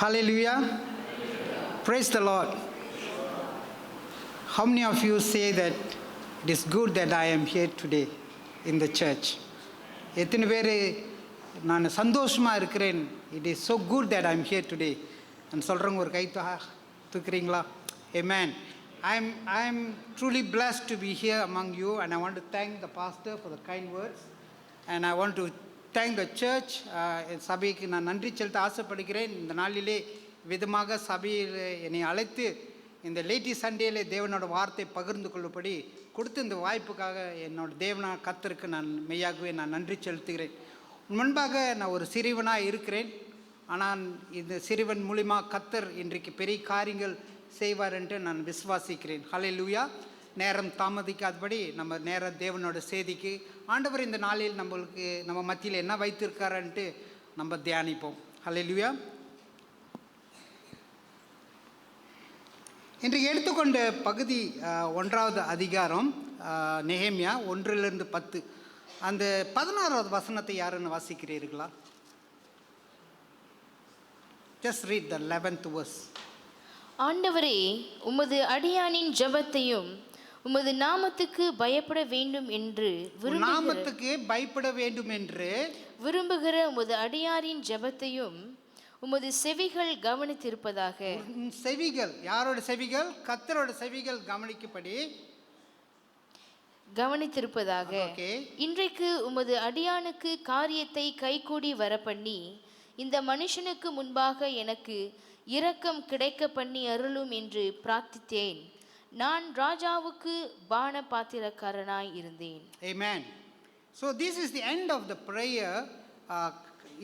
Hallelujah. Praise the Lord. How many of you say that it is good that I am here today in the church? எத்தனை பேர் நான் சந்தோஷமாக இருக்கிறேன், it is so good that I am here today and சொல்கிறவங்க ஒரு கை தூக்குறீங்களா? Amen. I am truly blessed to be here among you, and I want to thank the pastor for the kind words, and I want to thank the church. சபைக்கு நான் நன்றி செலுத்த ஆசைப்படுகிறேன். இந்த நாளிலே விதமாக சபையில் என்னை அழைத்து இந்த லேட்டி சண்டேலே தேவனோட வார்த்தை பகிர்ந்து கொள்ளும்படி கொடுத்து இந்த வாய்ப்புக்காக என்னோட தேவனா கர்த்தருக்கு நான் மெய்யாகவே நான் நன்றி செலுத்துகிறேன். முன்பாக நான் ஒரு சிறுவனாக இருக்கிறேன், ஆனால் இந்த சிறுவன் மூலிமா கர்த்தர் இன்றைக்கு பெரிய காரியங்கள் செய்வார் என்று நான் விசுவாசிக்கிறேன். ஹல்லேலூயா. நேரம் தாமதிக்காதபடி நம்ம நேர தேவனோட செய்திக்கு ஆண்டவர் இந்த நாளில் நம்ம மத்தியில் என்ன வைத்திருக்காருன்ட்டு நம்ம தியானிப்போம். ஹல்லேலூயா. இன்று எடுத்துக்கொண்ட பகுதி 1வது அதிகாரம் நெகேமியா 1-10. அந்த 16வது வசனத்தை யாருன்னு வாசிக்கிறீர்களா? Just read the 11th verse. ஆண்டவரே, உமது அடியானின் ஜெபத்தையும் உமது நாமத்துக்கு பயப்பட வேண்டும் என்று விரும்புகிற உமது அடியாரின் ஜெபத்தையும் உமது செவிகள் கவனித்திருப்பதாக. செவிகள் யாரோட செவிகள்? கர்த்தரோட செவிகள் கவனித்திருப்பதாக. இன்றைக்கு உமது அடியானுக்கு காரியத்தை கைகூடி வர பண்ணி இந்த மனுஷனுக்கு முன்பாக எனக்கு இரக்கம் கிடைக்க பண்ணி அருளும் என்று பிரார்த்தித்தேன். நான் ராஜாவுக்கு பான பாத்திரக்காரனாய் இருந்தேன். Amen. So this is the end of the prayer.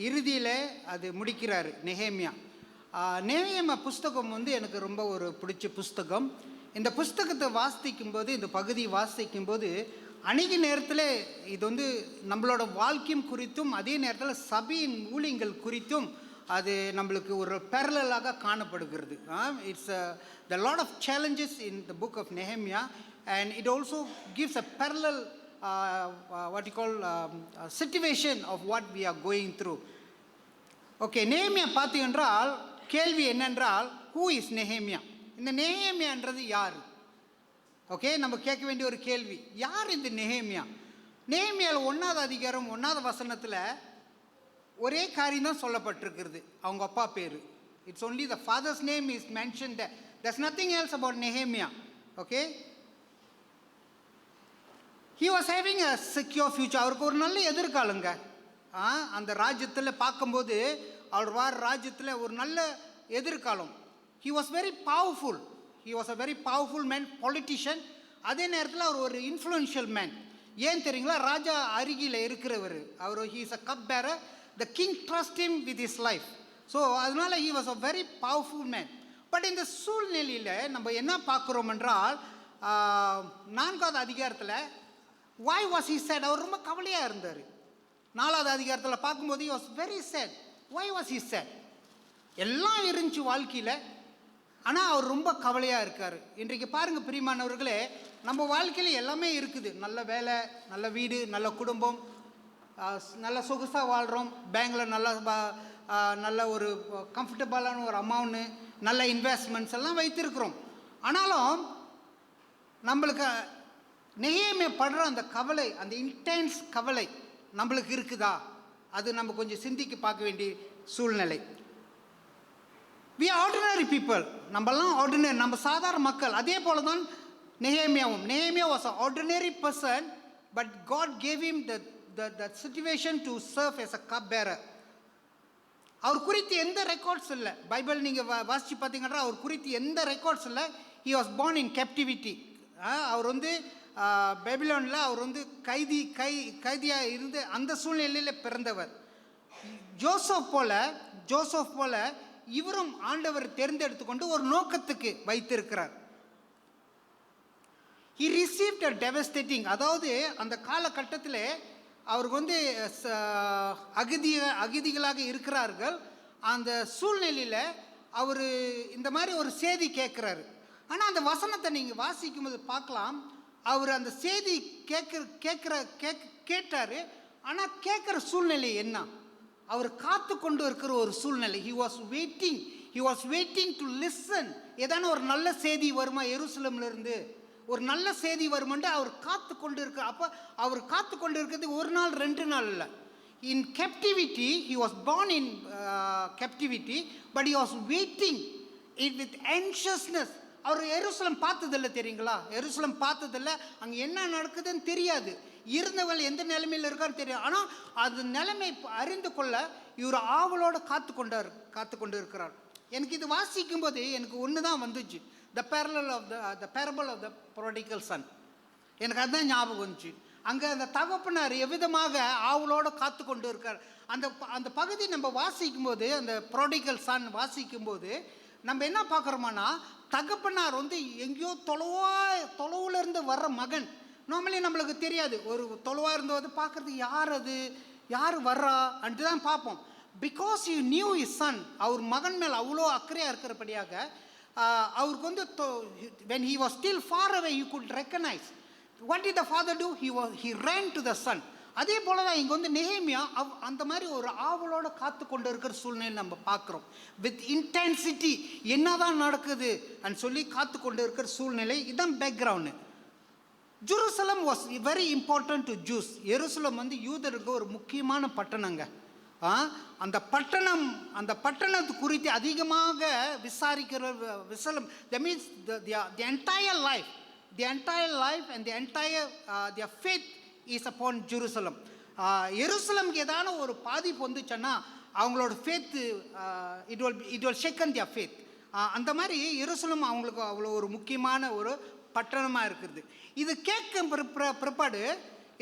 இறுதியில் அது முடிக்கிறார் நெகேமியா. நெகேமியா புஸ்தகம் எனக்கு ரொம்ப ஒரு பிடிச்ச புஸ்தகம். இந்த புஸ்தகத்தை வாசிக்கும்போது, இந்த பகுதி வாசிக்கும்போது அநேக நேரத்தில் இது நம்மளோட வாழ்க்கையும் குறித்தும் அதே நேரத்தில் சபையின் ஊழியங்கள் குறித்தும் அது நம்மளுக்கு ஒரு பேரலாக காணப்படுகிறது. It's the lot of challenges in the book of Nehemiah, and it also gives a parallel what you call situation of what we are going through. Okay, Nehemiah பார்த்தீங்கன்றால் கேள்வி என்னென்றால், who is Nehemiah? இந்த நெகேமியான்றது யார்? Okay, நம்ம கேட்க வேண்டிய ஒரு கேள்வி, யார் இந்த நெகேமியா? நெகேமியாவில் 1வது அதிகாரம் 1வது வசனத்தில் ஒரே காரியம் தான் சொல்லப்பட்டிருக்கிறது, அவங்க அப்பா பேர். It's only the father's name is mentioned. there's nothing else about Nehemiah. Okay, he was having a secure future. அவருக்கு ஒரு நல்ல எதிர்காலங்க. அந்த ராஜ்யத்தில் பார்க்கும்போது அவர் ராஜ்யத்தில் ஒரு நல்ல எதிர்காலம். he was very powerful. he was a very powerful man, politician. அதே நேரத்தில் அவர் ஒரு இன்ஃப்ளூயன்ஷியல் மேன். ஏன் தெரியுங்களா? ராஜா அருகில் இருக்கிறவர் அவர். he is a cup bearer. the king trust him with his life. So அதனால he was a very powerful man. But இந்த சூழ்நிலையில் நம்ம என்ன பார்க்குறோம் என்றால், 4வது அதிகாரத்தில் why was he sad? அவர் ரொம்ப கவலையாக இருந்தார். 4வது அதிகாரத்தில் பார்க்கும்போது he was very sad. why was he sad? எல்லாம் இருந்துச்சு வாழ்க்கையில், ஆனால் அவர் ரொம்ப கவலையாக இருக்கார். இன்றைக்கு பாருங்கள் பிரியமானவர்களே, நம்ம வாழ்க்கையில் எல்லாமே இருக்குது. நல்ல வேலை, நல்ல வீடு, நல்ல குடும்பம், நல்ல சொகுசாக வாழ்கிறோம். பேங்கில் நல்ல ஒரு கம்ஃபர்டபுளான ஒரு அமௌண்ட்டு, நல்ல இன்வெஸ்ட்மெண்ட்ஸ் எல்லாம் வைத்திருக்கிறோம். ஆனாலும் நம்மளுக்கு நெகேமியா படுற அந்த கவலை, அந்த இன்டென்ஸ் கவலை நம்மளுக்கு இருக்குதா? அது நம்ம கொஞ்சம் சிந்திக்க பார்க்க வேண்டிய சூழ்நிலை. we are ordinary people. நம்மலாம் ஆர்டினரி, நம்ம சாதாரண மக்கள். அதே போல தான் நெகேமியாவும். நெகேமியா was an ordinary person, but God gave him the situation to serve as a cup bearer. அவர் குறித்து எந்த ரெக்கார்ட்ஸ் இல்லை. பைபிள் நீங்கள் வாசித்து பார்த்தீங்கன்னா அவர் குறித்து எந்த ரெக்கார்ட்ஸ் இல்லை. he was born in captivity. அவர் பேபிலோனில் அவர் கைதியாக இருந்து அந்த சூழ்நிலையில் பிறந்தவர். ஜோசப் போல இவரும் ஆண்டவர் தேர்ந்தெடுத்துக்கொண்டு ஒரு நோக்கத்துக்கு வைத்திருக்கிறார். he received a devastating, அதாவது அந்த காலகட்டத்தில் அவருக்கு அகதிகளாக இருக்கிறார்கள். அந்த சூழ்நிலையில் அவர் இந்த மாதிரி ஒரு செய்தி கேட்குறாரு. ஆனால் அந்த வசனத்தை நீங்கள் வாசிக்கும்போது பார்க்கலாம், அவர் அந்த செய்தி கேட்டார். ஆனால் கேட்குற சூழ்நிலை என்ன? அவர் காத்து கொண்டு இருக்கிற ஒரு சூழ்நிலை. he was waiting to listen. ஏதான ஒரு நல்ல செய்தி வருமா எருசலேம்ல இருந்து, ஒரு நல்ல செய்தி வருமான்னு அவர் காத்து கொண்டு இருக்க. அப்போ அவர் காத்து கொண்டு இருக்கிறது ஒரு நாள் 2 நாள் இல்லை. in captivity, he was born in captivity, but he was waiting it with anxiousness. அவர் எருசலேம் பார்த்ததில்லை தெரியுங்களா, எருசலேம் பார்த்ததில்லை, அங்கே என்ன நடக்குதுன்னு தெரியாது, இருந்தவள் எந்த நிலைமையில் இருக்கான்னு தெரியும். ஆனால் அது நிலைமை அறிந்து கொள்ள இவர் ஆவலோடு காத்து கொண்டு இருக்கிறார். எனக்கு இது வாசிக்கும் போது எனக்கு ஒன்று தான் வந்துச்சு, த parable of the prodigal son. எனக்கு அதுதான் ஞாபகம் வந்துச்சு. அங்கே அந்த தகப்பனார் எவ்விதமாக ஆவலோடு காத்து கொண்டு இருக்கார். அந்த பகுதி நம்ம வாசிக்கும் போது, அந்த prodigal son வாசிக்கும் போது நம்ம என்ன பார்க்குறோமானா, தகப்பனார் எங்கேயோ தொலைவுல இருந்து வர்ற மகன். நார்மலி நம்மளுக்கு தெரியாது, ஒரு தொலைவாக இருந்தது பார்க்குறதுக்கு யார் வர்றா அன்று தான் பார்ப்போம். Because you knew his son, அவர் மகன் மேல் அவ்வளோ அக்கறையாக இருக்கிறபடியாக அவருக்கு when he was still far away you could recognize. What did the father do? He ran to the son. அதே போல தான் இங்கே நெகேமியா அந்த மாதிரி ஒரு ஆவலோட காத்து கொண்டு இருக்கிற சூழ்நிலை நம்ம பார்க்குறோம். வித் இன்டென்சிட்டி என்னதான் நடக்குது அப்படின்னு சொல்லி காத்து கொண்டு இருக்கிற சூழ்நிலை. இதுதான் background. Jerusalem was very important to Jews. எருசலம் யூதருக்கு ஒரு முக்கியமான பட்டணங்க. அந்த பட்டணத்து குறித்து அதிகமாக விசாரிக்கிற விசலம். that means the entire life and the entire their faith is upon Jerusalem. எருசலம்க்கு ஏதான ஒரு பாதிப்பு வந்துச்சுன்னா அவங்களோட faith it will shaken their faith. அந்த மாதிரி எருசலம் அவங்களுக்கு அவ்வளோ ஒரு முக்கியமான ஒரு பட்டணமாக இருக்குது. இது கேட்கும் பிற்பாடு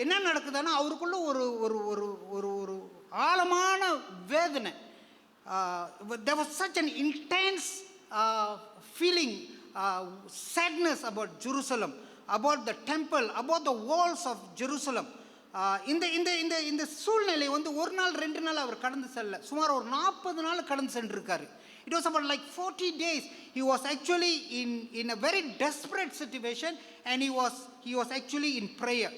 என்ன நடக்குதுன்னா அவருக்குள்ள ஒரு ஒரு ஒரு ஒரு ஒரு ஆழமான வேதனை. there was such an intense feeling, sadness about Jerusalem, about the temple, about the walls of Jerusalem. இந்த சூழ்நிலை ஒரு நாள் 2 நாள் அவர் கடந்து செல்ல, சுமார் ஒரு 40 நாள் கடந்து சென்றிருக்காரு. It was about like 40 days. He was actually in a very desperate situation, and he was actually in prayer.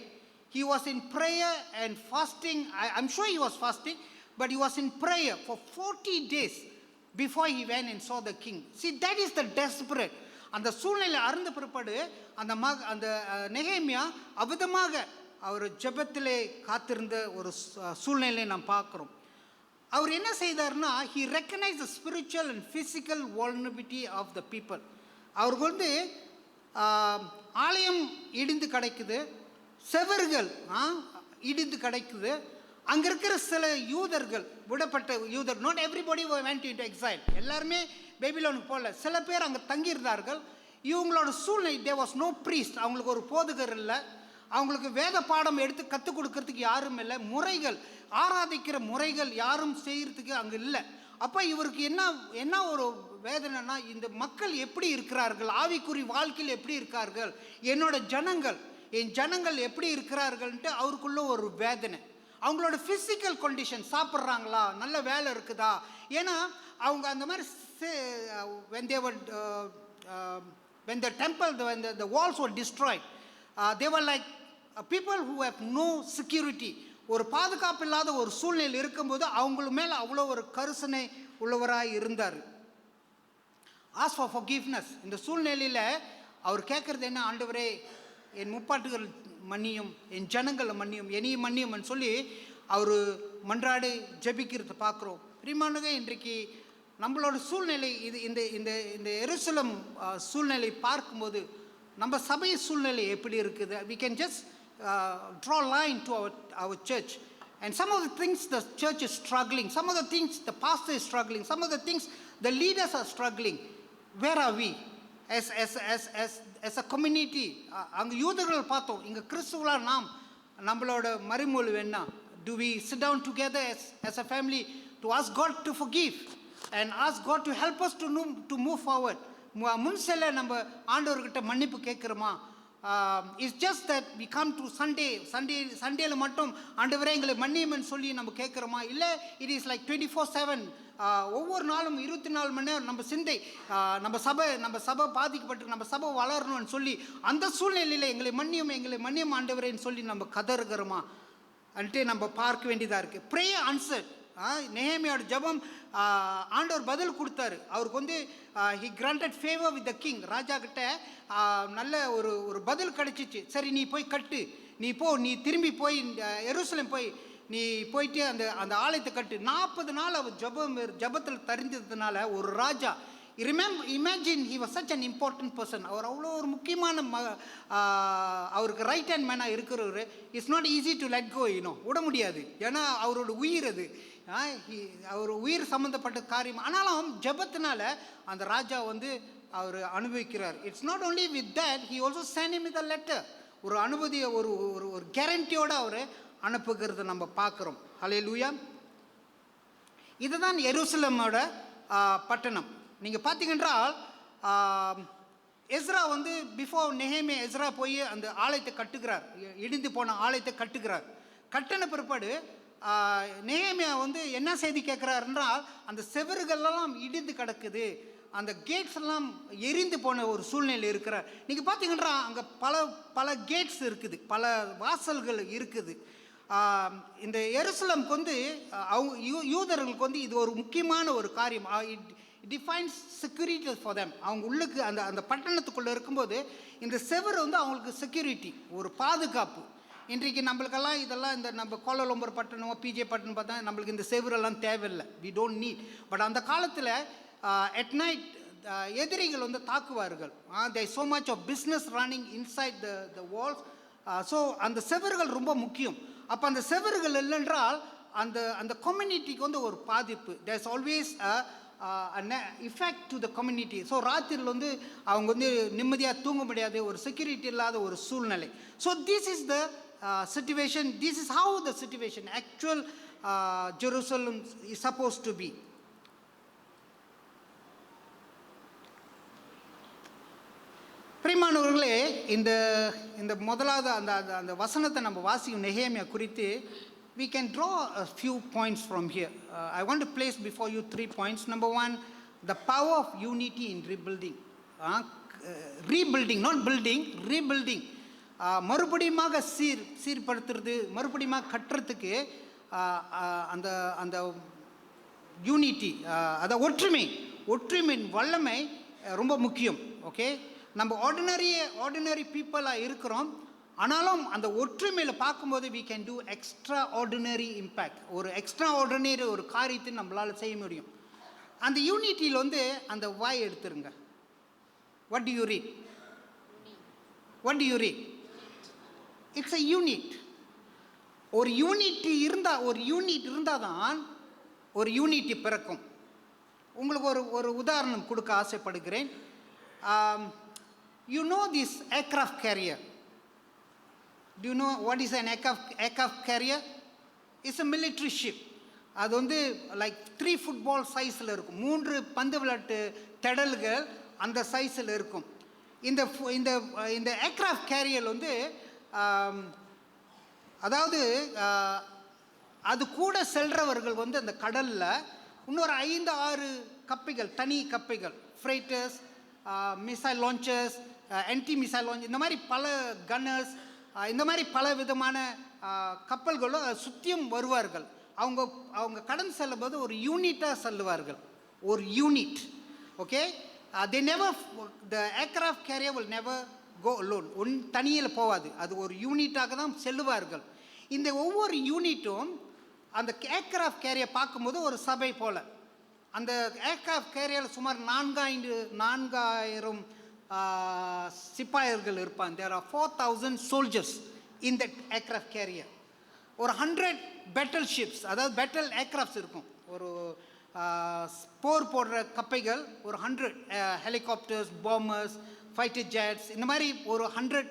He was in prayer and fasting. I'm sure he was fasting, but he was in prayer for 40 days before he went and saw the king. See, that is the desperate. அந்த சூழ்நிலை அறிந்த பிற்பாடு அந்த நெகேமியா அவிதமாக அவர் ஜெபத்திலே காத்திருந்த ஒரு சூழ்நிலையை நாம் பார்க்குறோம். அவர் என்ன செய்தார்னா, he recognized the spiritual and physical vulnerability of the people. அவருக்கு ஆலயம் இடிந்து கிடைக்குது, செவர்கள் இடிந்து கிடைக்குது. அங்கே இருக்கிற சில யூதர்கள், விடப்பட்ட யூதர், not everybody went into exile, எல்லாருமே பேபிலோனுக்கு போகல, சில பேர் அங்கே தங்கியிருந்தார்கள். இவங்களோட சூழ்நிலை, there was no priest, அவங்களுக்கு ஒரு போதகர் இல்லை, அவங்களுக்கு வேத பாடம் எடுத்து கற்றுக் கொடுக்கறதுக்கு யாரும் இல்லை, முறைகள் ஆராதிக்கிற முறைகள் யாரும் செய்கிறதுக்கு அங்கே இல்லை. அப்போ இவருக்கு என்ன ஒரு வேதனைனா, இந்த மக்கள் எப்படி இருக்கிறார்கள், ஆவிக்குறி வாழ்க்கையில் எப்படி இருக்கார்கள், என் ஜனங்கள் எப்படி இருக்கிறார்கள்ன்ட்டு அவருக்குள்ள ஒரு வேதனை. அவங்களோட ஃபிசிக்கல் கண்டிஷன், சாப்பிட்றாங்களா, நல்ல வேலை இருக்குதா, ஏன்னா அவங்க அந்த மாதிரி when the temple, when the walls were destroyed, they were like people who have no security. ஒரு பாதுகாப்பு இல்லாத ஒரு சூழ்நிலை இருக்கும்போது அவங்கள மேலே அவ்வளோ ஒரு கருசனை உள்ளவராக இருந்தார். ask for forgiveness. இந்த சூழ்நிலையில் அவர் கேட்குறது என்ன, ஆண்டவரே என் முப்பாட்டுகள் மன்னியும், என் ஜனங்களை மன்னியும், என்னையும் மன்னியும்னு சொல்லி அவர் மன்றாடி ஜெபிக்கிறது பார்க்குறோம். பிரியமானவர்களே, இன்றைக்கு நம்மளோட சூழ்நிலை இந்த இந்த இந்த எருசலேம் சூழ்நிலை பார்க்கும்போது நம்ம சபை சூழ்நிலை எப்படி இருக்குது, we can just draw line to our church, and some of the things the church is struggling, some of the things the pastor is struggling, some of the things the leaders are struggling. Where are we as a community? அங்கே யூதர்கள் பார்த்தோம், இங்கே கிறிஸ்துவலாக நம்மளோட மறுமொழி என்ன? Do we sit down together as a family to ask God to forgive and ask God to help us to move forward? முன் செல்ல நம்ம ஆண்டவர்கிட்ட மன்னிப்பு கேட்குறோமா? It's just that we come to சண்டேல மட்டும் ஆண்டவரே எங்களை மன்னியும்னு சொல்லி நம்ம கேட்குறோமா? இல்லை, இட் இஸ் லைக் 24/7, ஒவ்வொரு நாளும் 24 மணி நேரம் நம்ம சிந்தை, நம்ம சபை பாதிக்கப்பட்டு நம்ம சபை வளரணும்னு சொல்லி அந்த சூழ்நிலையில் எங்களை மன்னியும் ஆண்டவரேன்னு சொல்லி நம்ம கதறுகிறோமா அன்ட்டு நம்ம பார்க்க வேண்டியதாக இருக்குது. Prayer answered. நெஹேமியாவோட ஜெபம் ஆண்டவர் பதில் கொடுத்தாரு. அவருக்கு வந்து he granted favour with the king. ராஜா கிட்ட நல்ல ஒரு பதில் கிடைச்சிச்சு. சரி நீ போய் கட்டு, நீ திரும்பி போய் எருசலேம் போய் நீ போயிட்டு அந்த ஆலயத்தை கட்டு. 40 நாள் அவர் ஜபத்தில் தரிஞ்சதுனால ஒரு ராஜா, imagine he was such an important person. அவர் அவ்வளோ ஒரு முக்கியமான அவருக்கு ரைட் ஹேண்ட் மேனாக இருக்கிறவர். It's not easy to let go, விட முடியாது. ஏன்னா அவரோட உயிர் அது, அவர் உயிர் சம்மந்தப்பட்ட காரியம். ஆனாலும் ஜபத்தினால அந்த ராஜா வந்து அவர் அனுபவிக்கிறார். It's not only with that, he also sent him with a letter. ஒரு அனுமதியை ஒரு கேரண்டியோடு அவர் அனுப்புகிறத நம்ம பார்க்குறோம். ஹல்லேலூயா. இதுதான் எருசலேமோட பட்டணம். நீங்கள் பார்த்தீங்கன்றால் எஸ்ரா வந்து பிஃபோர் நெஹேமியா எஸ்ரா போய் அந்த ஆலயத்தை கட்டுகிறார், இடிந்து போன ஆலயத்தை கட்டுகிறார். கட்டின பிற்பாடு நெஹேமியா வந்து என்ன செய்தி கேட்குறாருன்றால், அந்த செவறுகள்லாம் இடிந்து கிடக்குது, அந்த கேட்ஸ் எல்லாம் எரிந்து போன ஒரு சூழ்நிலை இருக்கிறார். நீங்கள் பார்த்தீங்கன்னா அங்கே பல கேட்ஸ் இருக்குது, பல வாசல்கள் இருக்குது. இந்த எருசலேமுக்கு வந்து அவங்க யூதர்களுக்கு வந்து இது ஒரு முக்கியமான ஒரு காரியம். It defines security for them. அவங்க உள்ளுக்கு அந்த பட்டணத்துக்குள்ளே இருக்கும்போது இந்த செவர் வந்து அவங்களுக்கு செக்யூரிட்டி, ஒரு பாதுகாப்பு. இன்றைக்கு நம்மளுக்கெல்லாம் இதெல்லாம் இந்த நம்ம கோலாலம்பூர் பட்டணம், பிஜே பட்டணம் பார்த்தா நம்மளுக்கு இந்த செவரெல்லாம் தேவையில்லை, வி டோன்ட் நீட். பட் அந்த காலத்தில் at night எதிரிகள் வந்து தாக்குவார்கள். there is so much of business running inside the walls. So அந்த செவர்கள் ரொம்ப முக்கியம். அப்போ அந்த செவர்கள் இல்லைன்றால் அந்த கம்யூனிட்டிக்கு வந்து ஒரு பாதிப்பு. there is always an effect to the community. So ராத்திரியில் வந்து அவங்க வந்து நிம்மதியாக தூங்க முடியாது, ஒரு செக்யூரிட்டி இல்லாத ஒரு சூழ்நிலை. So this is the situation, this is how the situation actual Jerusalem is supposed to be. பிரியமானவர்களே, இந்த முதலாவது அந்த வசனத்தை நம்ம வாசிக்கும் நெஹேமியா குறித்து we can draw a few points from here. I want to place before you 3 points. Number 1, the power of unity in rebuilding. Rebuilding, not building, rebuilding. மறுபடியுமாக சீர்படுத்துறது, மறுபடியுமாக கட்டுறதுக்கு அந்த யூனிட்டி, அந்த ஒற்றுமையின் வல்லமை ரொம்ப முக்கியம். ஓகே, நம்ம ஆர்டினரி பீப்புளாக இருக்கிறோம், ஆனாலும் அந்த ஒற்றுமையில் பார்க்கும்போது we can do extraordinary impact. ஒரு எக்ஸ்ட்ராஆர்டினரி ஒரு காரியத்தை நம்மளால் செய்ய முடியும். அந்த யூனிட்டியில் வந்து அந்த வாய் எடுத்துருங்க. what do you read? It's a unit. ஒரு யூனிட் இருந்தால் தான் ஒரு யூனிட்டி பிறக்கும். உங்களுக்கு ஒரு உதாரணம் கொடுக்க ஆசைப்படுகிறேன். You know this aircraft carrier. Do you know what is an aircraft carrier? It's a military ship. அது வந்து லைக் 3 football சைஸில் இருக்கும். 3 பந்து விளையாட்டு திடல்கள் அந்த சைஸில் இருக்கும். இந்த ஏர்க்ராஃப்ட் கேரியர் வந்து அதாவது அது கூட செல்றவர்கள் வந்து அந்த கடலில் இன்னொரு 5-6 கப்பைகள், தனி கப்பைகள், fighters, missile launchers, anti missile launch, இந்த மாதிரி பல கன்னர்ஸ், இந்த மாதிரி பல விதமான கப்பல்களும் சுற்றியும் வருவார்கள். அவங்க கடந்து செல்லும்போது ஒரு யூனிட்டாக செல்லுவார்கள், ஒரு unit. Okay, they never, the aircraft carrier will never go alone. தனியில் போகாது, அது ஒரு யூனிட்டாக தான் செல்லுவார்கள். இந்த ஒவ்வொரு யூனிட்டும் அந்த ஏர்க்ராஃப்ட் கேரியர் பார்க்கும்போது ஒரு சபை போல். அந்த ஏர்க்ராஃப்ட் கேரியரில் சுமார் 4000 சிப்பாயர்கள் இருப்பாங்க. there are 4000 soldiers in that aircraft carrier. ஒரு 100 பேட்டில் ஷிப்ஸ், அதாவது பேட்டில் ஏர்க்ராஃப்ட்ஸ் இருக்கும். ஒரு போர் போடுற கப்பைகள் ஒரு 100 ஹெலிகாப்டர்ஸ், பாம்பர்ஸ், ஃபைட்டர் ஜெட்ஸ், இந்த மாதிரி ஒரு 100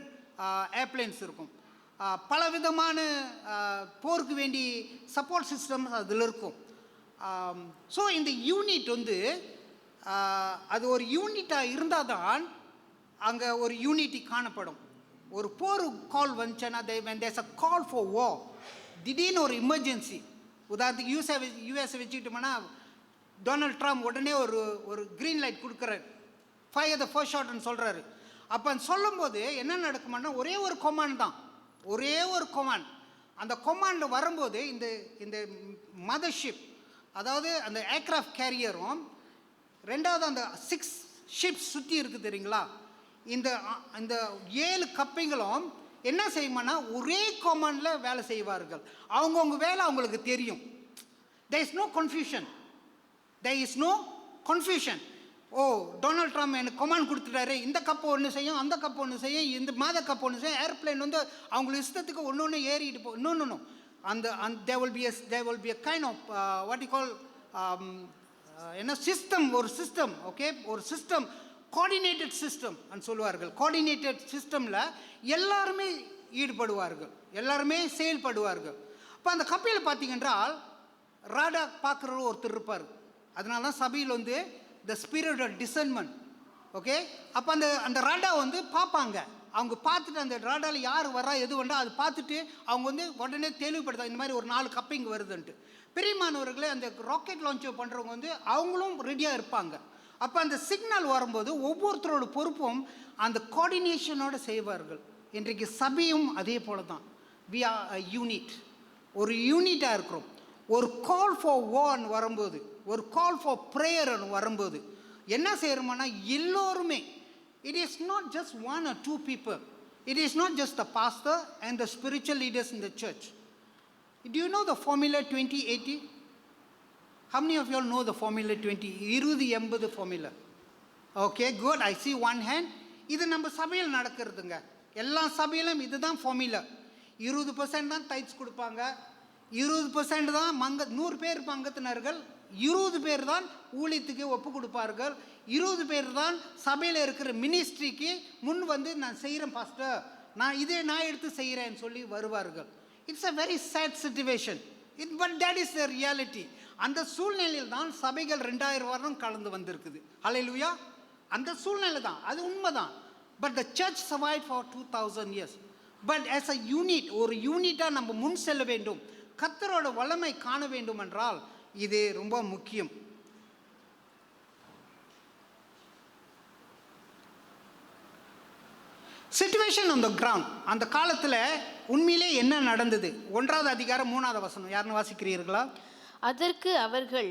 ஏர்பிளைன்ஸ் இருக்கும். பல விதமான போருக்கு வேண்டி சப்போர்ட் சிஸ்டம்ஸ் அதில் இருக்கும். ஸோ இந்த யூனிட் வந்து அது ஒரு யூனிட்டாக இருந்தால் தான் அங்கே ஒரு யூனிட்டி காணப்படும். ஒரு போர் கால் வந்துச்சுன்னா, when there's a call for war, திடீர்னு ஒரு எமர்ஜென்சி, உதாரணத்துக்கு யூஎஸ் வச்சுக்கிட்டோம்னா டொனால்ட் ட்ரம்ப் உடனே ஒரு க்ரீன் லைட் கொடுக்குறாரு, ஃபயர் த ஃபர்ஸ்ட் ஷாட்னு சொல்கிறாரு. அப்போ சொல்லும்போது என்ன நடக்குமான்னா, ஒரே ஒரு கொமாண்ட் தான், ஒரே ஒரு கொமாண்ட். அந்த கொமாண்டில் வரும்போது இந்த மதர்ஷிப் அதாவது அந்த ஏர்க்ராஃப்ட் கேரியரும், ரெண்டாவது அந்த 6 ஷிப்ஸ் சுற்றி இருக்குது தெரியுங்களா, இந்த இந்த 7 கப்பைகளும் என்ன செய்யுமானா ஒரே கமாண்டில் வேலை செய்வார்கள். அவங்கவுங்க வேலை அவங்களுக்கு தெரியும். there is no confusion. there is no confusion. ஓ, டொனால்ட் ட்ரம்ப் எனக்கு கமாண்ட் கொடுத்துட்டாரு, இந்த கப்பை ஒன்று செய்யும், அந்த கப்பை ஒன்று செய்யும், இந்த மாத கப்பை ஒன்று செய்யும். ஏர்பிளைன் வந்து அவங்களுக்கு இஷ்டத்துக்கு ஒன்று ஒன்று ஏறிட்டு போ. இன்னொன்று அந்த there will be a kind of what you call என்ன சிஸ்டம், ஒரு சிஸ்டம், ஓகே, ஒரு சிஸ்டம், கோஆர்டினேட்டட் சிஸ்டம் சொல்லுவார்கள். கோஆர்டினேட்டட் சிஸ்டமில் எல்லாருமே ஈடுபடுவார்கள், எல்லாருமே செயல்படுவார்கள். இப்போ அந்த கப்பலில் பார்த்தீங்கன்றால் ராடா பார்க்குற ஒருத்தர் இருப்பார். அதனால தான் சபையில் வந்து the spirit of discernment, okay. அப்போ அந்த ராடா வந்து பார்ப்பாங்க. அவங்க பார்த்துட்டு அந்த ராடாவில் யார் வரா எது வேண்டா அது பார்த்துட்டு அவங்க வந்து உடனே தெளிவுபடுத்தாங்க, இந்த மாதிரி ஒரு 4 கப்பை இங்கே வருதுன்ட்டு. பெரியமானவர்களே, அந்த ராக்கெட் லான்ச் பண்ணுறவங்க வந்து அவங்களும் ரெடியாக இருப்பாங்க. அப்போ அந்த சிக்னல் வரும்போது ஒவ்வொருத்தரோட பொறுப்பும் அந்த கோஆர்டினேஷனோடு செய்வார்கள். இன்றைக்கு சபையும் அதே போல தான். வி ஆர் அ யூனிட், ஒரு யூனிட்டாக இருக்கிறோம். ஒரு கால் ஃபார் வார்ன்னு வரும்போது, ஒரு கால் ஃபார் ப்ரேயர்னு வரும்போது என்ன செய்யறோம்னா எல்லோருமே, it is not just 1 or 2 people, it is not just the pastor and the spiritual leaders in the church. Do you know the formula 2080? How many of you all know the formula 20? 20-80 formula. Okay, good. I see one hand. இது நம்ம சபையில் நடக்கிறதுங்க. எல்லா சபையிலும் இதுதான் formula. 20% தான் tides கொடுப்பாங்க, 20% தான் 100 பேர் பங்கத்தினர்கள், 20 பேர் தான் ஊழியத்துக்கு ஒப்பு கொடுப்பார்கள், 20 பேர் தான் சபையில் இருக்கிற மினிஸ்ட்ரிக்கு முன் வந்து நான் செய்கிறேன் பாஸ்டர், நான் எடுத்து செய்கிறேன்னு சொல்லி வருவார்கள். It's a very sad situation, but that is the reality. அந்த சூழ்நிலையில் தான் சபைகள் 2000 வருடம் கலந்து வந்திருக்குது. ஹல்லேலூயா. அந்த சூழ்நிலை தான், அது உண்மைதான். But the church survive for 2000 years. But as a unit, ஒரு யூனிட்டாக நம்ம முன் செல்ல வேண்டும், கர்த்தரோட வல்லமை காண வேண்டும் என்றால் இது ரொம்ப முக்கியம். சிச்சுவேஷன் ஆன் த கிரவுண்ட், அந்த காலத்தில் உண்மையிலே என்ன நடந்தது? 1வது அதிகாரம் 3வது வசனம், யாருன்னு வாசிக்கிறீர்களா? அதற்கு அவர்கள்,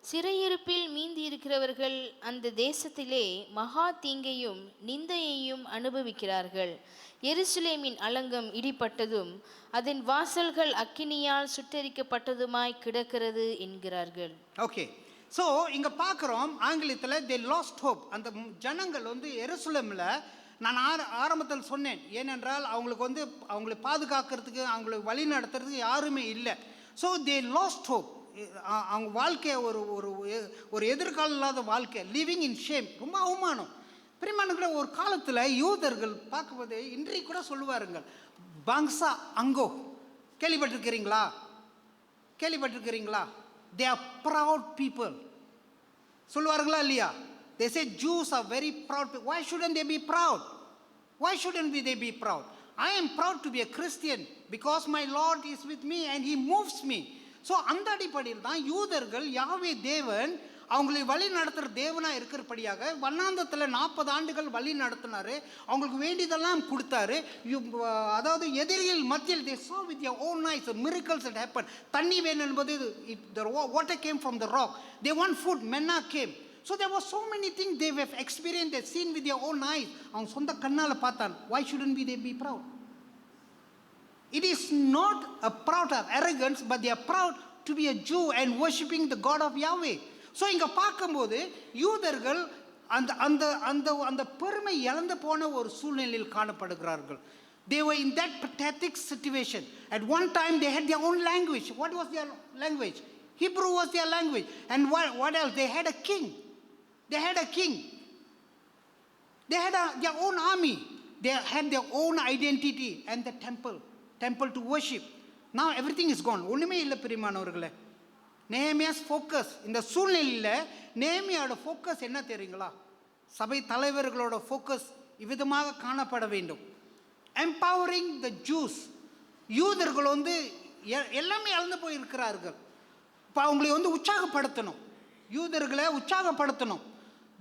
சிறையிருப்பில் மீந்தி இருக்கிறவர்கள் அந்த தேசத்திலே மகா தீங்கையும் நிந்தையையும் அனுபவிக்கிறார்கள். எருசலேமின் அலங்கம் இடிப்பட்டதும் அதன் வாசல்கள் அக்கினியால் சுட்டெரிக்கப்பட்டதுமாய் கிடக்கிறது என்கிறார்கள். ஓகே, ஸோ இங்கே பார்க்குறோம் ஆங்கிலத்தில் they lost hope. அந்த ஜனங்கள் வந்து எருசலேமில், நான் ஆரம்பத்தில் சொன்னேன், ஏனென்றால் அவங்களுக்கு வந்து அவங்களை பாதுகாக்கிறதுக்கு, அவங்களை வழி நடத்துறதுக்கு யாருமே இல்லை. So they lost hope. அவங்க வாழ்க்கையை ஒரு எதிர்காலம் இல்லாத வாழ்க்கை, லிவிங் இன் ஷேம், ரொம்ப அவமானம். பிரியமானவர்களே, ஒரு காலத்தில் யூதர்கள் பார்க்கும்போது இன்றைக்கு கூட சொல்லுவாருங்க, பங்சா அங்கோ, கேள்விப்பட்டிருக்கிறீங்களா? they are proud people சொல்லுவார்களா இல்லையா? they say Jews are very proud people. Why shouldn't they be proud? Why shouldn't they be proud? I am proud to be a Christian because my Lord is with me and he moves me. So அந்த அடிப்படையில் தான் யூதர்கள் யாவே தேவன் அவங்களை வழி நடத்துகிற தேவனாக இருக்கிறபடியாக வண்ணாந்தத்தில் 40 ஆண்டுகள் வழி நடத்தினார், அவங்களுக்கு வேண்டியதெல்லாம் கொடுத்தாரு. அதாவது எதிரிகள் மத்தியில் they saw with their own eyes the miracles that happened. தண்ணி வேணும் என்பது, the water came from the rock. They want food, manna came. So there were so many things they have experienced, they seen with their own eyes. அவங்க சொந்த கண்ணால் பார்த்தான். Why shouldn't they be proud? It is not a proud of arrogance, but they are proud to be a Jew and worshiping the God of Yahweh. So இங்கே பார்க்கும்போது யூதர்கள் அந்த அந்த அந்த அந்த பெருமை இழந்து போன ஒரு சூழ்நிலையில் காணப்படுகிறார்கள். They were in that pathetic situation. At one time they had their own language. What was their language? Hebrew was their language. And what else? They had a king. They had their own army. They had their own identity and the temple to worship. Now everything is gone. ஒண்ணுமே இல்லை பிரியமானவர்களே. நேமியாஸ் focus, இந்த சூழ்நிலையில் நேமியாவோட focus என்ன தெரியுங்களா? சபை தலைவர்களோட focus இவ்விதமாக காணப்பட வேண்டும். எம்பவரிங் த ஜூஸ். யூதர்கள் வந்து எல்லாமே இழந்து போயிருக்கிறார்கள். இப்போ அவங்களை வந்து உற்சாகப்படுத்தணும், யூதர்களை உற்சாகப்படுத்தணும்.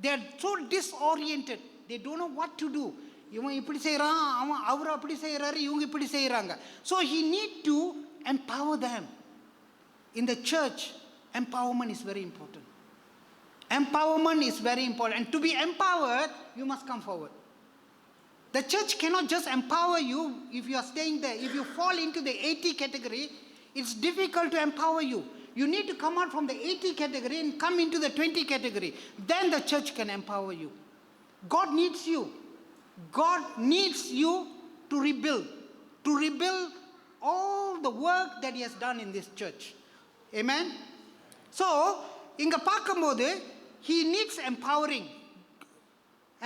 They are so disoriented, they don't know what to do. இவன் இப்படி செய்கிறான், அவர் அப்படி செய்கிறாரு, இவங்க இப்படி செய்கிறாங்க. So he need to empower them in the church. empowerment is very important. Empowerment is very important. And to be empowered, you must come forward. The church cannot just empower you if you are staying there. If you fall into the 80 category, it's difficult to empower you. You need to come out from the 80 category and come into the 20 category. Then the church can empower you. God needs you. God needs you to rebuild all the work that He has done in this church. Amen? So, inga பார்க்கும்போது, He needs empowering.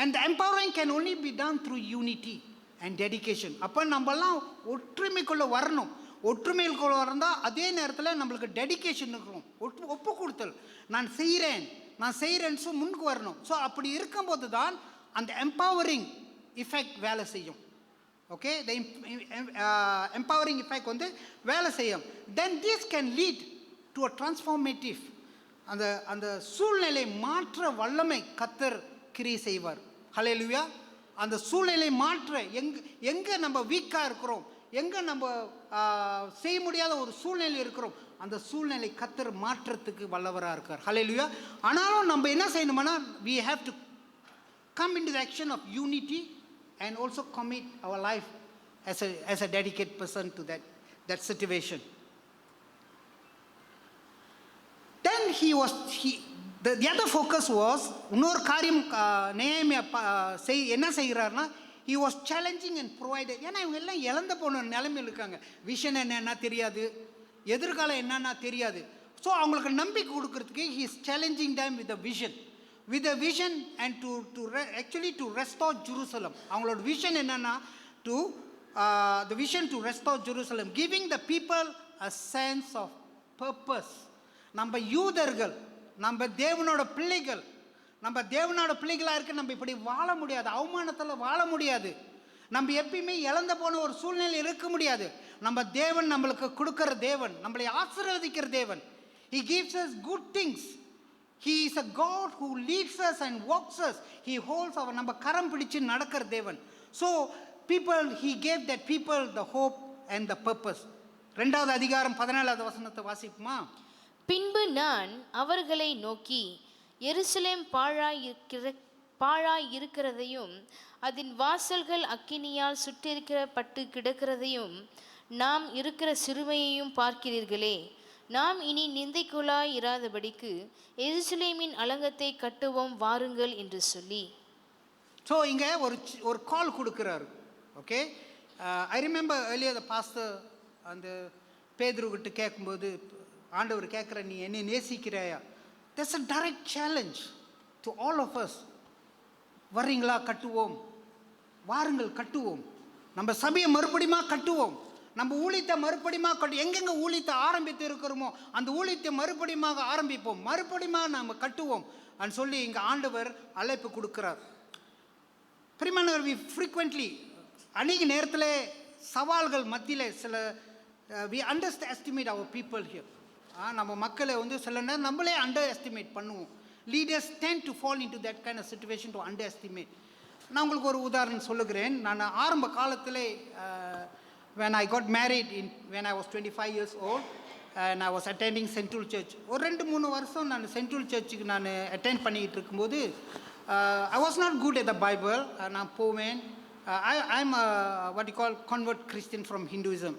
And the empowering can only be done through unity and dedication. அப்போ நம்மலாம் ஒற்றுமைக்குள்ளே வரணும். ஒற்றுமைக்குள்ள இருந்தால் அதே நேரத்தில் நம்மளுக்கு dedication இருக்கணும். ஒப்பு கொடுத்தல், நான் செய்கிறேன் ஸோ முன்னுக்கு வரணும். ஸோ அப்படி இருக்கும்போது தான் அந்த எம்பவரிங் இஃபெக்ட் வேலை செய்யும். ஓகே, த எம்பவரிங் எஃபெக்ட் வந்து வேலை செய்யும். Then this can lead to a transformative. அந்த சூழ்நிலை மாற்ற வல்லமை கர்த்தர் கிரியை செய்வார். ஹல்லேலூயா. அந்த சூழ்நிலை மாற்ற எங்கே நம்ம வீக்காக இருக்கிறோம், எங்கே நம்ம செய்ய முடியாத ஒரு சூழ்நிலை இருக்கிறோம், அந்த சூழ்நிலை கர்த்தர் மாற்றத்துக்கு வல்லவராக இருக்கார். ஹல்லேலூயா. ஆனாலும் நம்ம என்ன செய்யணும்னா, we have to come into the action of unity and also commit our life as a dedicated person to that situation. Then the other focus was, இன்னொரு காரியம் நெகேமியா என்ன செய்கிறார்னா, he was challenging and provided. ஏன்னா இவங்க எல்லாம் இழந்த போன நிலைமையில் இருக்காங்க. விஷன் என்னன்னா தெரியாது, எதிர்காலம் என்னன்னா தெரியாது. ஸோ அவங்களுக்கு நம்பிக்கை கொடுக்கறதுக்கு he is challenging them with a vision and to restore Jerusalem. அவங்களோட விஷன் என்னன்னா the vision to restore Jerusalem, giving the people a sense of purpose. நம்ம யூதர்கள், நம்ம தேவனோட பிள்ளைகளாக இருக்க நம்ம இப்படி வாழ முடியாது, அவமானத்தில் வாழ முடியாது, நம்ம எப்பயுமே இழந்த போன ஒரு சூழ்நிலை இருக்க முடியாது. நம்ம தேவன் நம்மளுக்கு கொடுக்கிற தேவன், நம்மளை ஆசீர்வதிக்கிற தேவன். He gives us good things. He is a God who leads us and walks us. He holds our நம்ம கரம் பிடிச்சு நடக்கிற தேவன். So he gave that people the hope and the purpose. 2வது அதிகாரம் 17வது வசனத்தை வாசிப்போமா? பின்பு நான் அவர்களை நோக்கி, எருசலேம் பாழாய் இருக்கிறதையும் அதன் வாசல்கள் அக்கினியால் சுட்டெரிக்கப்பட்டு கிடக்கிறதையும் நாம் இருக்கிற சிறுமையையும் பார்க்கிறீர்களே. நாம் இனி நிந்தைக்குள்ளாய் இராதபடிக்கு எருசலேமின் அலங்கத்தை கட்டுவோம் வாருங்கள் என்று சொல்லி. ஸோ இங்கே ஒரு கால் கொடுக்குறாரு. Okay, I remember earlier the pastor அந்த பேதுருக்கிட்ட கேட்கும்போது ஆண்டவர் கேட்குற, நீ என்னை நேசிக்கிறாயா? There's a direct challenge to all of us. வர்றீங்களா? கட்டுவோம், வாருங்கள் கட்டுவோம். நம்ம சபையை மறுபடியுமா கட்டுவோம், நம்ம ஊழியத்தை மறுபடியுமா எங்கெங்கே ஊழியத்தை ஆரம்பித்து இருக்கிறோமோ அந்த ஊழியத்தை மறுபடியுமாக ஆரம்பிப்போம், மறுபடியுமா நம்ம கட்டுவோம் அப்படின்னு சொல்லி இங்கே ஆண்டவர் அழைப்பு கொடுக்குறார். பிரிமானவர், we frequently அநேக நேரத்தில் சவால்கள் மத்தியில் சில we underestimate our people here. நம்ம மக்களை வந்து சில நேரம் நம்மளே அண்டர் எஸ்டிமேட் பண்ணுவோம். Leaders tend to fall into that kind of situation to underestimate. நான் உங்களுக்கு ஒரு உதாரணம் சொல்லுகிறேன். நான் ஆரம்ப காலத்தில் when I got married when I was 25 years old and I was attending Central Church, ஒரு 2-3 வருஷம் நான் சென்ட்ரல் சர்ச்சுக்கு நான் அட்டெண்ட் பண்ணிக்கிட்டு இருக்கும்போது I was not good at the Bible. நான் போவேன். I'm what you call convert Christian from Hinduism.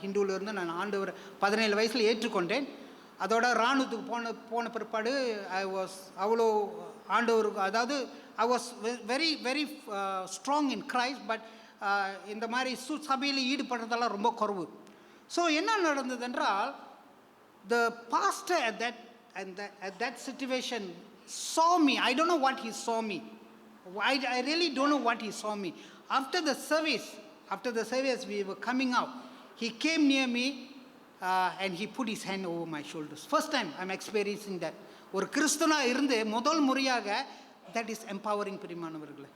ஹிந்துவிலிருந்து நான் ஆண்டவர் 17 வயசில் ஏற்றுக்கொண்டேன். அதோட இராணுவத்துக்கு போன பிற்பாடு அவ்வளோ ஆண்டவருக்கு, அதாவது I was very very strong in Christ, but இந்த மாதிரி சபையில் ஈடுபடுறதெல்லாம் ரொம்ப குறைவு. ஸோ என்ன நடந்தது என்றால், the pastor at that situation saw me. I don't know what he saw me. I really don't know what he saw me. After the service we were coming out, he came near me and he put his hand over my shoulders. First time I'm experiencing that. ஒரு கிறிஸ்தவனா இருந்து முதல் முறையாக, that is empowering. பிரியமானவர்களே,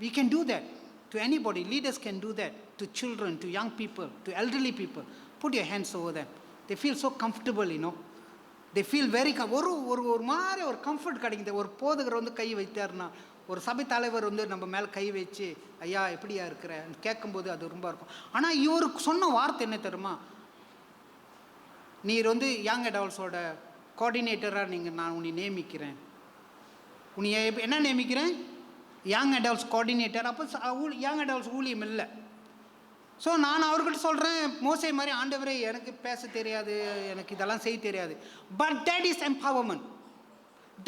we can do that to anybody. Leaders can do that to children, to young people, to elderly people. Put your hands over them. They feel so comfortable, you know. They feel very ஒரு மாதிரி ஒரு comfort கிடைக்குது. ஒரு போதகர் வந்து கை வைத்தார்னா, ஒரு சபை தலைவர் வந்து நம்ம மேலே கை வச்சு, ஐயா எப்படியா இருக்கிற கேட்கும்போது அது ரொம்ப இருக்கும். ஆனால் இவருக்கு சொன்ன வார்த்தை என்ன தெரியுமா? நீர் வந்து யங் அடல்ட்ஸோட கோஆர்டினேட்டராக நான் உன்னை நியமிக்கிறேன். உன்னை என்ன நியமிக்கிறேன்? Young adults coordinator. அப்போ யங் அடல்ட்ஸ் ஊழியம் இல்லை. ஸோ நான் அவர்கிட்ட சொல்கிறேன், மோசே மாதிரி, ஆண்டவரே எனக்கு பேச தெரியாது, எனக்கு இதெல்லாம் செய்ய தெரியாது. But that is empowerment.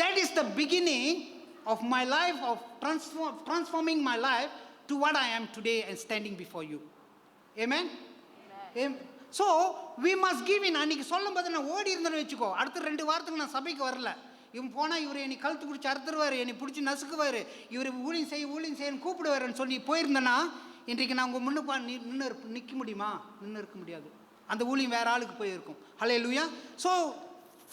That is the beginning of my life, of transforming my life to what I am today and standing before you. Amen? So we must give in. அன்றைக்கி சொல்லும் போது நான் ஓடி இருந்தேன்னு வச்சுக்கோ, அடுத்த 2 வாரத்துக்கு நான் சபைக்கு வரல. இவன் போனால் இவர் என்னை கழுத்து பிடிச்சி அறுத்துருவார், என்னை பிடிச்சி நசுக்குவார், இவர் ஊழியம் செய்யன்னு கூப்பிடுவாருன்னு சொல்லி போயிருந்தேன்னா இன்றைக்கு நான் உங்கள் முன்னு நிற்க முடியுமா? நின்று இருக்க முடியாது. அந்த ஊழியம் வேறு ஆளுக்கு போயிருக்கும். Hallelujah. So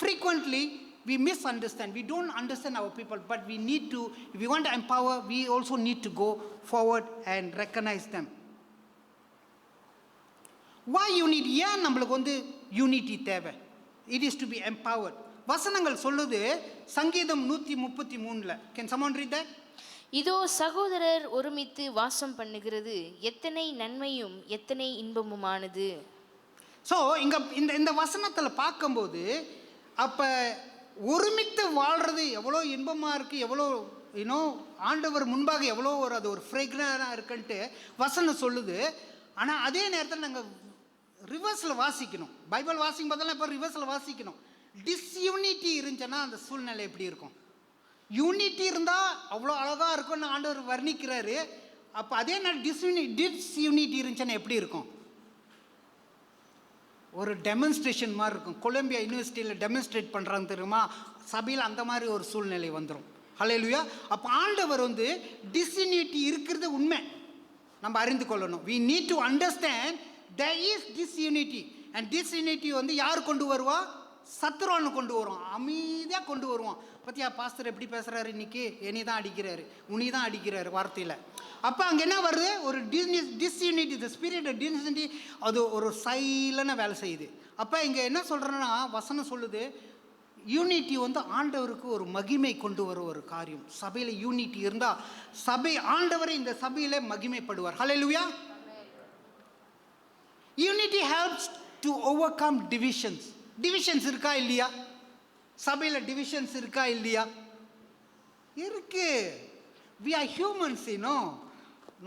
frequently we misunderstand. We don't understand our people, but we need to, if we want to empower, we also need to go forward and recognize them. Why unity? ஏன் நம்மளுக்கு வந்து யூனிட்டி தேவை? It is to be empowered. வசனங்கள் சொல்லுது சங்கீதம் 133. Can someone read that? இதோ சகோதரர் ஒருமித்து வாசம் பண்ணுகிறது எத்தனை நன்மையும் எத்தனை இன்பமுமானது. ஸோ இந்த வசனத்தில் பார்க்கும்போது அப்போ ஒருமித்து வாழ்கிறது எவ்வளோ இன்பமாக இருக்குது, எவ்வளோ ஆண்டவர் முன்பாக எவ்வளோ அது ஒரு ஃப்ரேக்ரனாக இருக்குன்ட்டு வசனம் சொல்லுது. ஆனால் அதே நேரத்தில் நாங்கள் ரிவர்ஸில் வாசிக்கணும். பைபிள் வாசிக்கும் போதெல்லாம் இப்போ ரிவர்ஸில் வாசிக்கணும். டிஸ்யூனிட்டி இருந்துச்சுன்னா அந்த சூழ்நிலை எப்படி இருக்கும்? யூனிட்டி இருந்தால் அவ்வளோ அழகாக இருக்கும்னு ஆண்டவர் வர்ணிக்கிறாரு. அப்போ அதே நேரம் டிஸ்யூனிட்டி இருந்துச்சுன்னா எப்படி இருக்கும்? ஒரு டெமான்ஸ்ட்ரேஷன் மாதிரி இருக்கும். கொலம்பியா யூனிவர்சிட்டியில் டெமான்ஸ்ட்ரேட் பண்ணுறாங்க தெரியுமா? சபையில் அந்த மாதிரி ஒரு சூழ்நிலை வந்துடும். ஹல்லேலூயா. அப்போ ஆண்டவர் வந்து டிஸ்யூனிட்டி இருக்கிறது உண்மை, நம்ம அறிந்து கொள்ளணும். we need to understand there is disunity, and disunity வந்து யார் கொண்டு வருவா? சத்துருவான்னு கொண்டு வருவான், அமைதியாக கொண்டு வருவான். பத்தியா பாஸ்டர் எப்படி பேசுகிறாரு இன்னைக்கு? என்னை தான் அடிக்கிறாரு, உனி தான் அடிக்கிறாரு வார்த்தையில். அப்போ அங்கே என்ன வருது? ஒரு டிஸ்யூனிட்டி, த ஸ்பிரிட் ஆஃப் டிஸ்யூனிட்டி, அது ஒரு சைலண்டாக வேலை செய்யுது. அப்போ இங்கே என்ன சொல்கிறேன்னா வசனம் சொல்லுது, யூனிட்டி வந்து ஆண்டவருக்கு ஒரு மகிமை கொண்டு வர ஒரு காரியம். சபையில் யூனிட்டி இருந்தால் சபை ஆண்டவரை இந்த சபையில் மகிமைப்படுவார். Hallelujah. Unity helps to overcome divisions. Divisions இருக்கா இல்லையா? சபையில் டிவிஷன்ஸ் இருக்கா இல்லையா? இருக்கு. we are humans,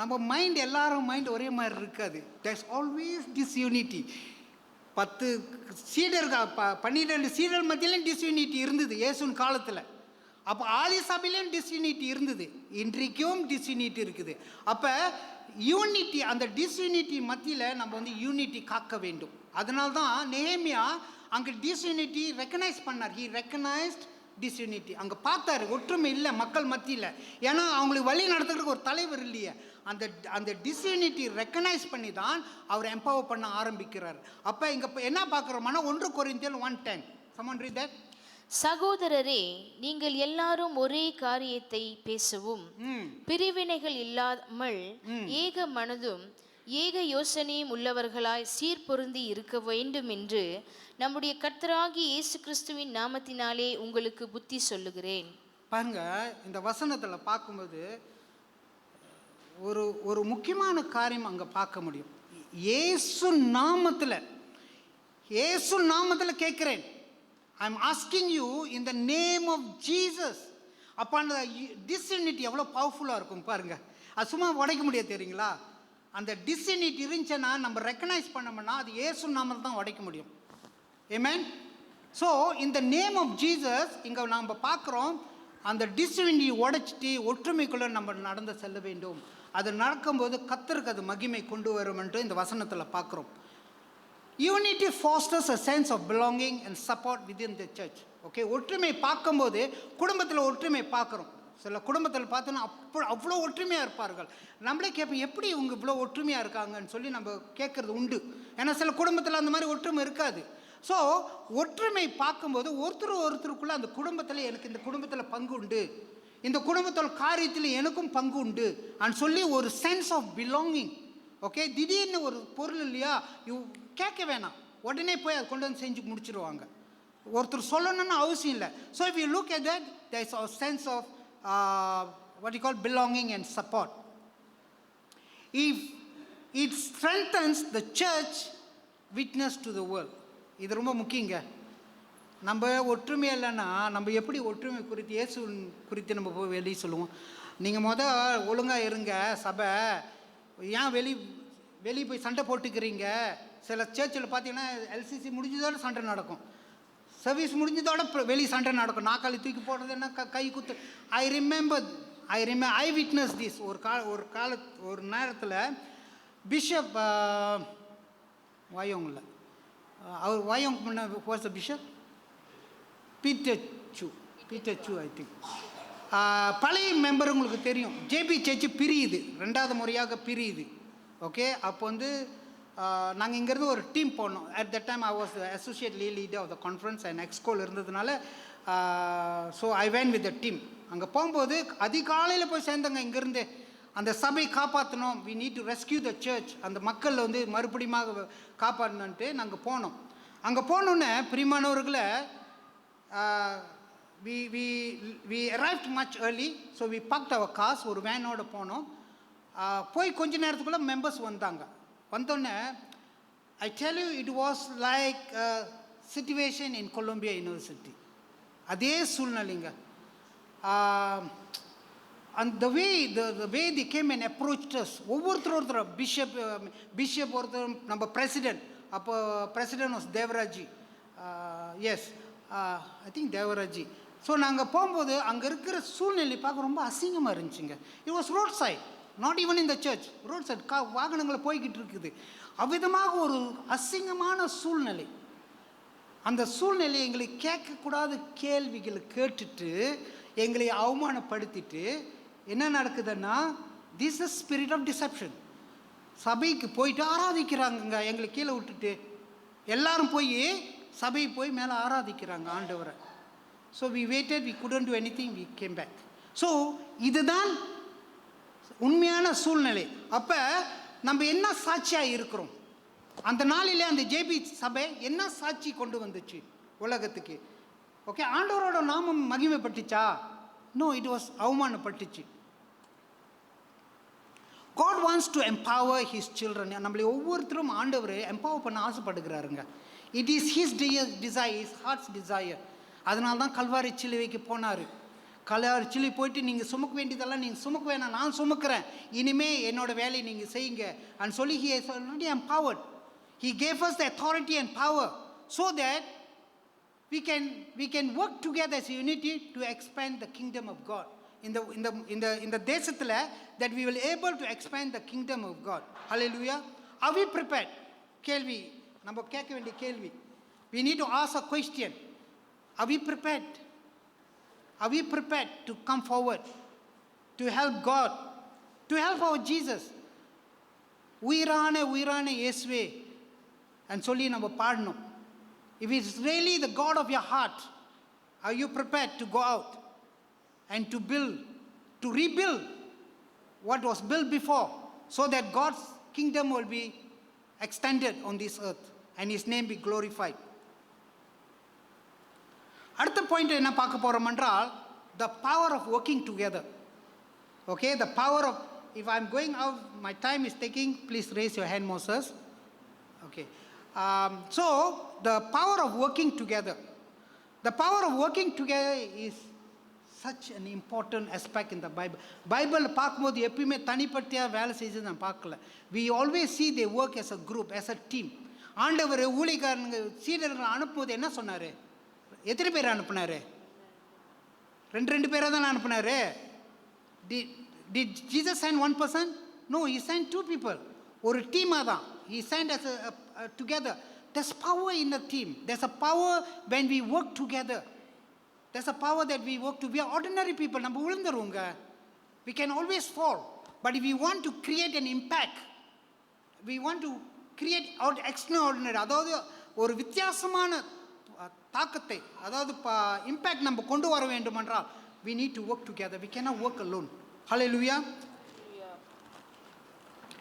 நம்ம மைண்ட் எல்லாரும் மைண்ட் ஒரே மாதிரி இருக்காது. there's always disunity. 10 சீடர்கள் 12 சீடர் மத்தியிலும் டிஸ்யூனிட்டி இருந்தது இயேசுவின் காலத்தில். அப்போ ஆதி சபையிலும் டிஸ்யூனிட்டி இருந்தது, இன்றைக்கும் டிஸ்யூனிட்டி இருக்குது. அப்போ யூனிட்டி, அந்த டிஸ்யூனிட்டி மத்தியில் நம்ம வந்து யூனிட்டி காக்க வேண்டும். அதனால தான் நெஹேமியா அங்கே டிஸ்யூனிட்டி ரெக்கனைஸ் பண்ணார். ஹி ரெக்கனைஸ்ட் டிஸ்யூனிட்டி. அங்கே பார்த்தாரு ஒற்றுமை இல்லை மக்கள் மத்தியில். ஏன்னா அவங்களுக்கு வழி நடத்துறதுக்கு ஒரு தலைவர் இல்லையே. அந்த டிஸ்யூனிட்டி ரெக்கனைஸ் பண்ணி தான் அவர் எம்பவர் பண்ண ஆரம்பிக்கிறார். அப்போ இங்கே என்ன பார்க்குறோம்னா 1 கொரிந்தியர் 1:10. someone read that? சகோதரரே, நீங்கள் எல்லாரும் ஒரே காரியத்தை பேசவும் பிரிவினைகள் இல்லாமல் ஏக மனதும் ஏக யோசனையும் உள்ளவர்களாய் சீர்பொருந்தி இருக்க வேண்டும் என்று நம்முடைய கர்த்தராகிய இயேசு கிறிஸ்துவின் நாமத்தினாலே உங்களுக்கு புத்தி சொல்லுகிறேன். பாருங்க, இந்த வசனத்தில் பார்க்கும்போது ஒரு முக்கியமான காரியம் அங்கே பார்க்க முடியும். இயேசு நாமத்தில் கேட்குறேன். I am asking you in the name of Jesus. அப்போ அந்த டிஸ்யூனிட்டி எவ்வளோ பவர்ஃபுல்லாக இருக்கும் பாருங்க. அது சும்மா உடைக்க முடியாது தெரியுங்களா? அந்த டிஸ்யூனிட்டி இருந்துச்சுன்னா நம்ம ரெக்கனைஸ் பண்ணோம்னா அது இயேசு நாமத்தில் தான் உடைக்க முடியும். ஆமென். ஸோ இந்த நேம் ஆஃப் ஜீசஸ் இங்கே நாம் பார்க்குறோம். அந்த டிஸ்யூனிட்டி உடைச்சிட்டு ஒற்றுமைக்குள்ளே நம்ம நடந்து செல்ல வேண்டும். அது நடக்கும்போது கர்த்தருக்கு அது மகிமை கொண்டு வரும் என்று இந்த வசனத்தில் பார்க்குறோம். Unity fosters a sense of belonging and support within the church. Okay, ஒற்றுமை பார்க்கும்போது குடும்பத்தில் ஒற்றுமை பார்க்குறோம். சில குடும்பத்தில் பார்த்தோன்னா அவ்வளோ ஒற்றுமையாக இருப்பார்கள். நம்மளே கேட்போம், எப்படி இவங்க இவ்வளோ ஒற்றுமையாக இருக்காங்கன்னு சொல்லி நம்ம கேட்குறது உண்டு. ஏன்னா சில குடும்பத்தில் அந்த மாதிரி ஒற்றுமை இருக்காது. ஸோ ஒற்றுமை பார்க்கும்போது ஒருத்தருக்குள்ளே அந்த குடும்பத்தில் எனக்கு இந்த குடும்பத்தில் பங்கு உண்டு, இந்த குடும்பத்தில் காரியத்தில் எனக்கும் பங்கு உண்டு அப்படின்னு சொல்லி ஒரு சென்ஸ் ஆஃப் பிலாங்கிங். ஓகே, திடீர்னு ஒரு பொருள் இல்லையா, கேட்க வேணாம், உடனே போய் அதை கொண்டு வந்து செஞ்சு முடிச்சிடுவாங்க. ஒருத்தர் சொல்லணும்னு அவசியம் இல்லை. So if you look at that, there is a sense of what you call belonging and support. If it strengthens the church witness to the world. இது ரொம்ப முக்கியங்க. நம்ம ஒற்றுமை இல்லைன்னா நம்ம எப்படி ஒற்றுமை குறித்து இயேசு குறித்து நம்ம போய் வெளியே சொல்லுவோம்? நீங்கள் ஒழுங்காக இருங்க சபை, ஏன் வெளியே போய் சண்டை போட்டுக்கிறீங்க? சில சர்ச்சில் பார்த்தீங்கன்னா எல்சிசி முடிஞ்சதோட சண்டை நடக்கும், சர்வீஸ் முடிஞ்சதோட வெளியே சண்டை நடக்கும், நாக்காளி தூக்கி போடுறது என்ன கை குத்து. ஐ விட்னஸ் திஸ். ஒரு நேரத்தில் பிஷப் வாயோங்கில் அவர் வாயோங் பண்ண வாஸ் த பிஷப் பீட்டர் சூ ஐ திங்க். பழைய மெம்பர் உங்களுக்கு தெரியும், ஜேபி சர்ச்சு பிரியுது, 2வது முறையாக பிரியுது. ஓகே, அப்போ நாங்கள் இங்கேருந்து ஒரு டீம் போனோம். At that time I was associate leader of the conference and எக்ஸ்கோல் இருந்ததுனால so I went with the team. அங்கே போகும்போது அதிகாலையில் போய் சேர்ந்தங்க. இங்கேருந்து அந்த சபை காப்பாற்றணும், we need to rescue the church, அந்த மக்கள் மறுபடியும் காப்பாற்றணுன்ட்டு நாங்கள் போனோம். அங்கே போனோன்னே பிரியமானவர்களை we arrived much early, so we parked our cars. ஒரு வேனோட போனோம். போய் கொஞ்ச நேரத்துக்குள்ளே மெம்பர்ஸ் வந்தோடனே I tell you it was like situation in Columbia University. அதே சூழ்நிலைங்க. and the way they came and approached us, ஒவ்வொருத்தர் பிஷப் ஒருத்தர், நம்ம பிரசிடென்ட், அப்போ president was Devaraji, yes I think Devaraji. So நாங்கள் போகும்போது அங்கே இருக்கிற சூழ்நிலை பார்க்க ரொம்ப அசிங்கமாக இருந்துச்சுங்க. It was road side, not even in the church, road side வாகனங்களை போய்கிட்டு இருக்குது. அவ்விதமாக ஒரு அசிங்கமான சூழ்நிலை. அந்த சூழ்நிலையை எங்களை கேட்கக்கூடாத கேள்விகளை கேட்டுட்டு எங்களை அவமானப்படுத்திட்டு என்ன நடக்குதுன்னா, this is spirit of deception. சபைக்கு போயிட்டு ஆராதிக்கிறாங்க, எங்களை கீழே விட்டுட்டு எல்லாரும் போய் சபை போய் மேலே ஆராதிக்கிறாங்க ஆண்டவரை. So we waited, we couldn't do anything, we came back. So இதுதான் உண்மையான சூழ்நிலை. அப்போ நம்ம என்ன சாட்சியாக இருக்கிறோம்? அந்த நாளிலே அந்த ஜேபி சபை என்ன சாட்சி கொண்டு வந்துச்சு உலகத்துக்கு? ஓகே, ஆண்டவரோட நாமம் மகிமைப்பட்டுச்சா? நோ, இட் வாஸ் அவமானப்பட்டுச்சு. God wants to empower his children. நம்மளை ஒவ்வொருத்தரும் ஆண்டவர் எம்பவர் பண்ண ஆசைப்படுகிறாருங்க. It is his desire, his heart's desire. அதனால தான் கல்வாரி சிலுவைக்கு போனார். கல்வாரி சிலுவை போயிட்டு நீங்கள் சுமக்க வேண்டியதெல்லாம் நீங்கள் சுமக்க வேணாம், நான் சுமக்கிறேன், இனிமே என்னோட வேலையை நீங்கள் செய்யுங்க and சொல்லி he has already empowered. He gave us the authority and power so that we can work together as unity to expand the kingdom of God. இந்த தேசத்தில் that we will able to expand the kingdom of God. Hallelujah. Are we prepared? கேள்வி நம்ம கேட்க வேண்டிய கேள்வி. We need to ask a question. Are we prepared? Are we prepared to come forward to help God, to help our Jesus? உயிரான இயேசுவே and சொல்லி நம்ம பாடணும். If it's really the God of your heart, are you prepared to go out and to rebuild what was built before, so that God's kingdom will be extended on this earth and his name be glorified? அடுத்த point என்ன பார்க்க போறோம் என்றால், the power of working together. Okay, the power of, if I'm going out, my time is taking, please raise your hand, Moses. Okay, so the power of working together. The power of working together is such an important aspect in the Bible. Bible பார்க்கும்போது எப்பயுமே தனிப்பட்டியாக வேலை செய்து நான் பார்க்கல. We always see they work as a group, as a team. ஆண்டவர் ஊழியக்காரங்க சீடர்கள் அனுப்பும்போது என்ன சொன்னார்? எத்தனை பேர் அனுப்புனாரு? 2 பேரை தான் அனுப்புனாரு. Did Jesus send one person? No, he sent 2 people. ஒரு டீமாக தான் he sent as a together. There's power in the team. There's a power when we work together. There's a power that we work to. We are ordinary people. நம்ம விழுந்துருவோங்க. We can always fall. But if we want to create an impact, we want to create extraordinary, அதாவது ஒரு வித்தியாசமான தாக்கத்தை, அதாவது impact நம்ம கொண்டு வர வேண்டும் என்றால் we need to work together. We cannot work alone. Hallelujah.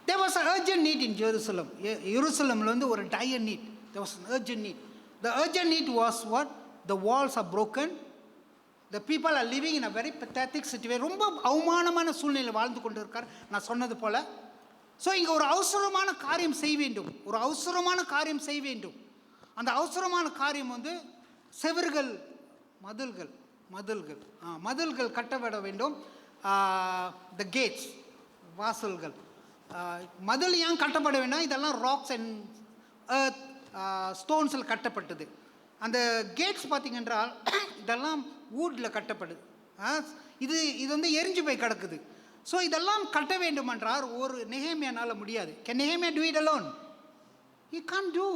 There was an urgent need in Jerusalem. Jerusalemல வந்து ஒரு dire need. There was an urgent need. The urgent need was what? The walls are broken. The people are living in a very pathetic situation. ரொம்ப அவமானமான சூழ்நிலையில் வாழ்ந்து கொண்டு இருக்கார். நான் சொன்னது போல. ஸோ இங்கே ஒரு அவசரமான காரியம் செய்ய வேண்டும். அந்த அவசரமான காரியம் வந்து செவர்கள், மதில்கள் கட்டப்பட வேண்டும். த கேட்ஸ், வாசல்கள். மதில் ஏன் கட்டப்பட வேண்டாம்? இதெல்லாம் ராக்ஸ் அண்ட் எர்த், ஸ்டோன்ஸில் கட்டப்பட்டது. அந்த கேட்ஸ் பார்த்தீங்க என்றால் இதெல்லாம் வூட்டில் கட்டப்படுது. இது வந்து எரிஞ்சு போய் கிடக்குது. ஸோ இதெல்லாம் கட்ட வேண்டும் என்றால் ஒரு நெகேமியானால முடியாது. கேன் நெகேமியா do it alone? He can't do.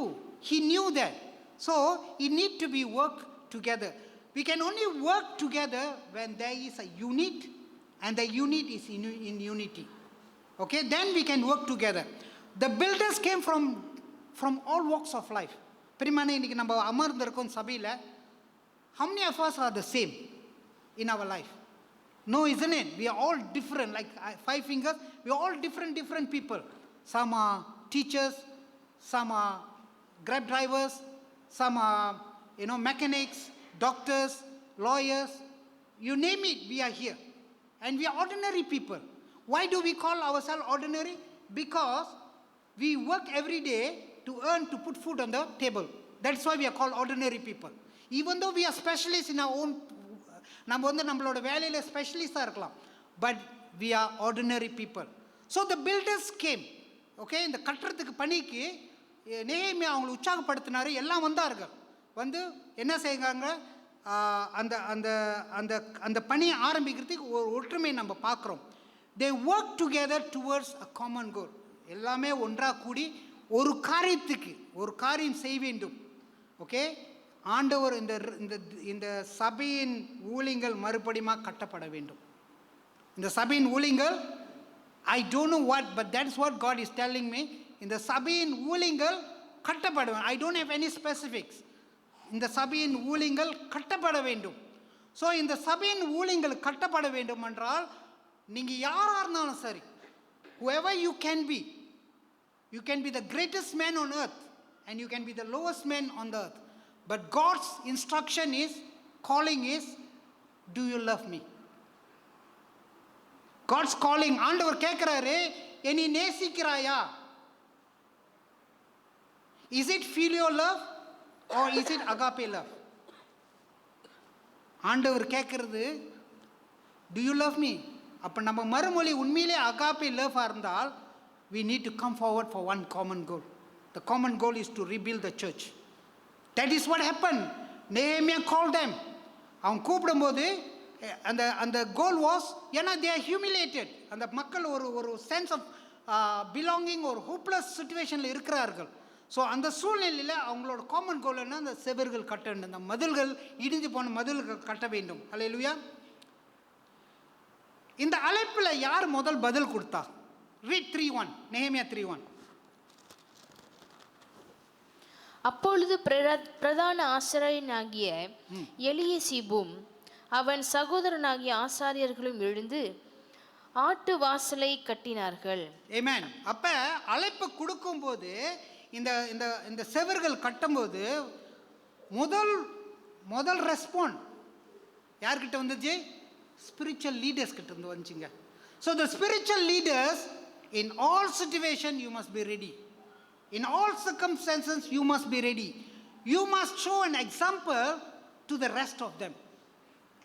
He knew that. So it need to be work together. We can only work together when there is a unit, and the unit is in unity. Okay, then we can work together. The builders came from all walks of life. பிரிமானே இன்னைக்கு நம்ம அமர்ந்திருக்கோம் சபையில். How many of us are the same in our life? No, isn't it? We are all different, like 5 fingers. We are all different people. Some are teachers, some are grab drivers, some are mechanics, doctors, lawyers, you name it, we are here. And we are ordinary people. Why do we call ourselves ordinary? Because we work every day to earn, to put food on the table. That's why we are called ordinary people. Even though we are specialists in our own, நம்ம வந்து நம்மளோட வேலையில் ஸ்பெஷலிஸ்டாக இருக்கலாம், but we are ordinary people. So the builders came. Okay, இந்த கட்டுறதுக்கு பணிக்கு நெகேமியா அவங்களை உற்சாகப்படுத்தினார். எல்லாம் வந்தார்கள். வந்து என்ன செய்கிறாங்க? அந்த அந்த அந்த அந்த பணியை ஆரம்பிக்கிறதுக்கு ஒரு ஒற்றுமை நம்ம பார்க்குறோம். They work together towards a common goal. எல்லாமே ஒன்றாக கூடி ஒரு காரியம் செய்ய வேண்டும். ஓகே, ஆண்டவர் இந்த சபையின் ஊழியங்கள் மறுபடியும் கட்டப்பட வேண்டும். இந்த சபையின் ஊழியங்கள், I don't know what, but that's what God is telling me. இந்த சபையின் ஊழியங்கள் கட்டப்பட வேண்டும். I don't have any specifics. இந்த சபையின் ஊழியங்கள் கட்டப்பட வேண்டும். ஸோ இந்த சபையின் ஊழியங்கள் கட்டப்பட வேண்டும் என்றால் நீங்கள் யாராக இருந்தாலும் சரி, whoever you can be the greatest man on earth and you can be the lowest man on the earth. But God's instruction is, calling is, do you love me? God's calling. ஆண்டவர் கேட்கிறாரு, என்னை நேசிக்கிறாயா? Is it filial love or is it agape love? ஆண்டவர் கேட்கிறது, do you love me? அப்போ நம்ம மறுமொழி உண்மையிலே agape love இருந்தால், we need to come forward for one common goal. The common goal is to rebuild the church. That is what happened. Nehemiah called them. அவன் கூப்பிடும்போது அந்த கோல் வாஸ், ஏன்னா they are humiliated. அந்த மக்கள் ஒரு sense of belonging, ஒரு hopeless சுச்சுவேஷனில் இருக்கிறார்கள். ஸோ அந்த சூழ்நிலையில் அவங்களோட காமன் கோல் என்ன? அந்த செவர்கள் கட்ட வேண்டும், அந்த மதில்கள், இடிஞ்சு போன மதில்கள் கட்ட வேண்டும். அல்லேலூயா. இந்த அழைப்பில் யார் முதல் பதில் கொடுத்தா? Read 3:1, நெகேமியா 3:1. அப்பொழுது பிரதான ஆசாரியனாகிய எலியசிபும் அவன் சகோதரனாகிய ஆசாரியர்களும் எழுந்து ஆட்டு வாசலை கட்டினார்கள். ஆமென். அப்ப அழைப்பு கொடுக்கும்போது இந்த இந்த இந்த செவர்கள் கட்டும்போது முதல் ரெஸ்பாண்ட் யார்கிட்ட வந்துச்சு? ஸ்பிரிச்சுவல் லீடர்ஸ் கிட்ட இருந்து வந்துச்சுங்க. So the spiritual leaders, in all situation you must be ready. In all circumstances you must be ready. You must show an example to the rest of them.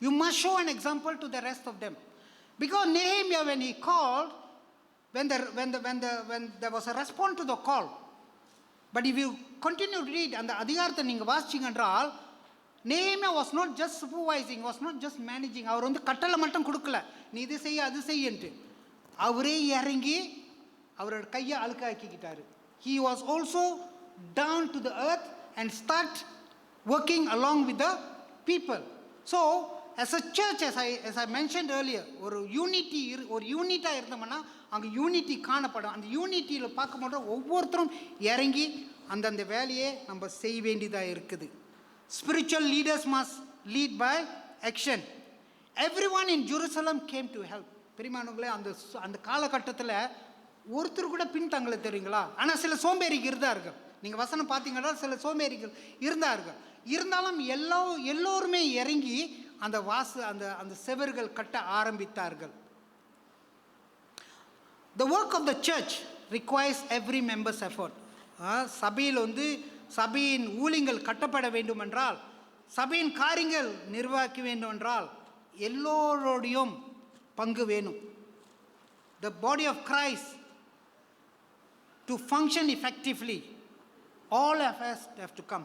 You must show an example to the rest of them. Because Nehemiah, when he called, when there was a response to the call. But if you continue to read, and the அதிகாரத்தை நீங்க வாசிச்சீங்க என்றால், Nehemiah was not just supervising, was not just managing. அவர் வந்து கட்டளை மட்டும் கொடுக்கல, நீ இது செய்ய அது செய்யன்ட்டு. அவரே இறங்கி அவரோட கையை அழுக்காக்கிக்கிட்டாரு. He was also down to the earth and start working along with the people. So as a church, as I mentioned earlier, ஒரு யூனிட்டாக இருந்தோம்னா அங்கே யூனிட்டி காணப்படும். அந்த யூனிட்டியில் பார்க்கும்போது ஒவ்வொருத்தரும் இறங்கி அந்தந்த வேலையை நம்ம செய்ய வேண்டியதாக இருக்குது. Spiritual leaders must lead by action. Everyone in Jerusalem came to help. பெரியமானவங்களே, அந்த காலகட்டத்தில் ஒருத்தர் கூட பின்தங்கலை, தெரியுங்களா? ஆனால் சில சோம்பேறிகள் இருந்தார்கள். நீங்கள் வசனம் பார்த்தீங்கன்னா சில சோம்பேறிகள் இருந்தார்கள். இருந்தாலும் எல்லோருமே இறங்கி அந்த செவர்கள் கட்ட ஆரம்பித்தார்கள். The work of the church requires every member's effort. சபையில் வந்து சபையின் ஊழியங்கள் கட்டப்பட வேண்டுமென்றால், சபையின் காரியங்கள் நிர்வகிக்க வேண்டுமென்றால் எல்லோருடையும் பங்கு வேணும். The body of Christ to function effectively, all of us have to come.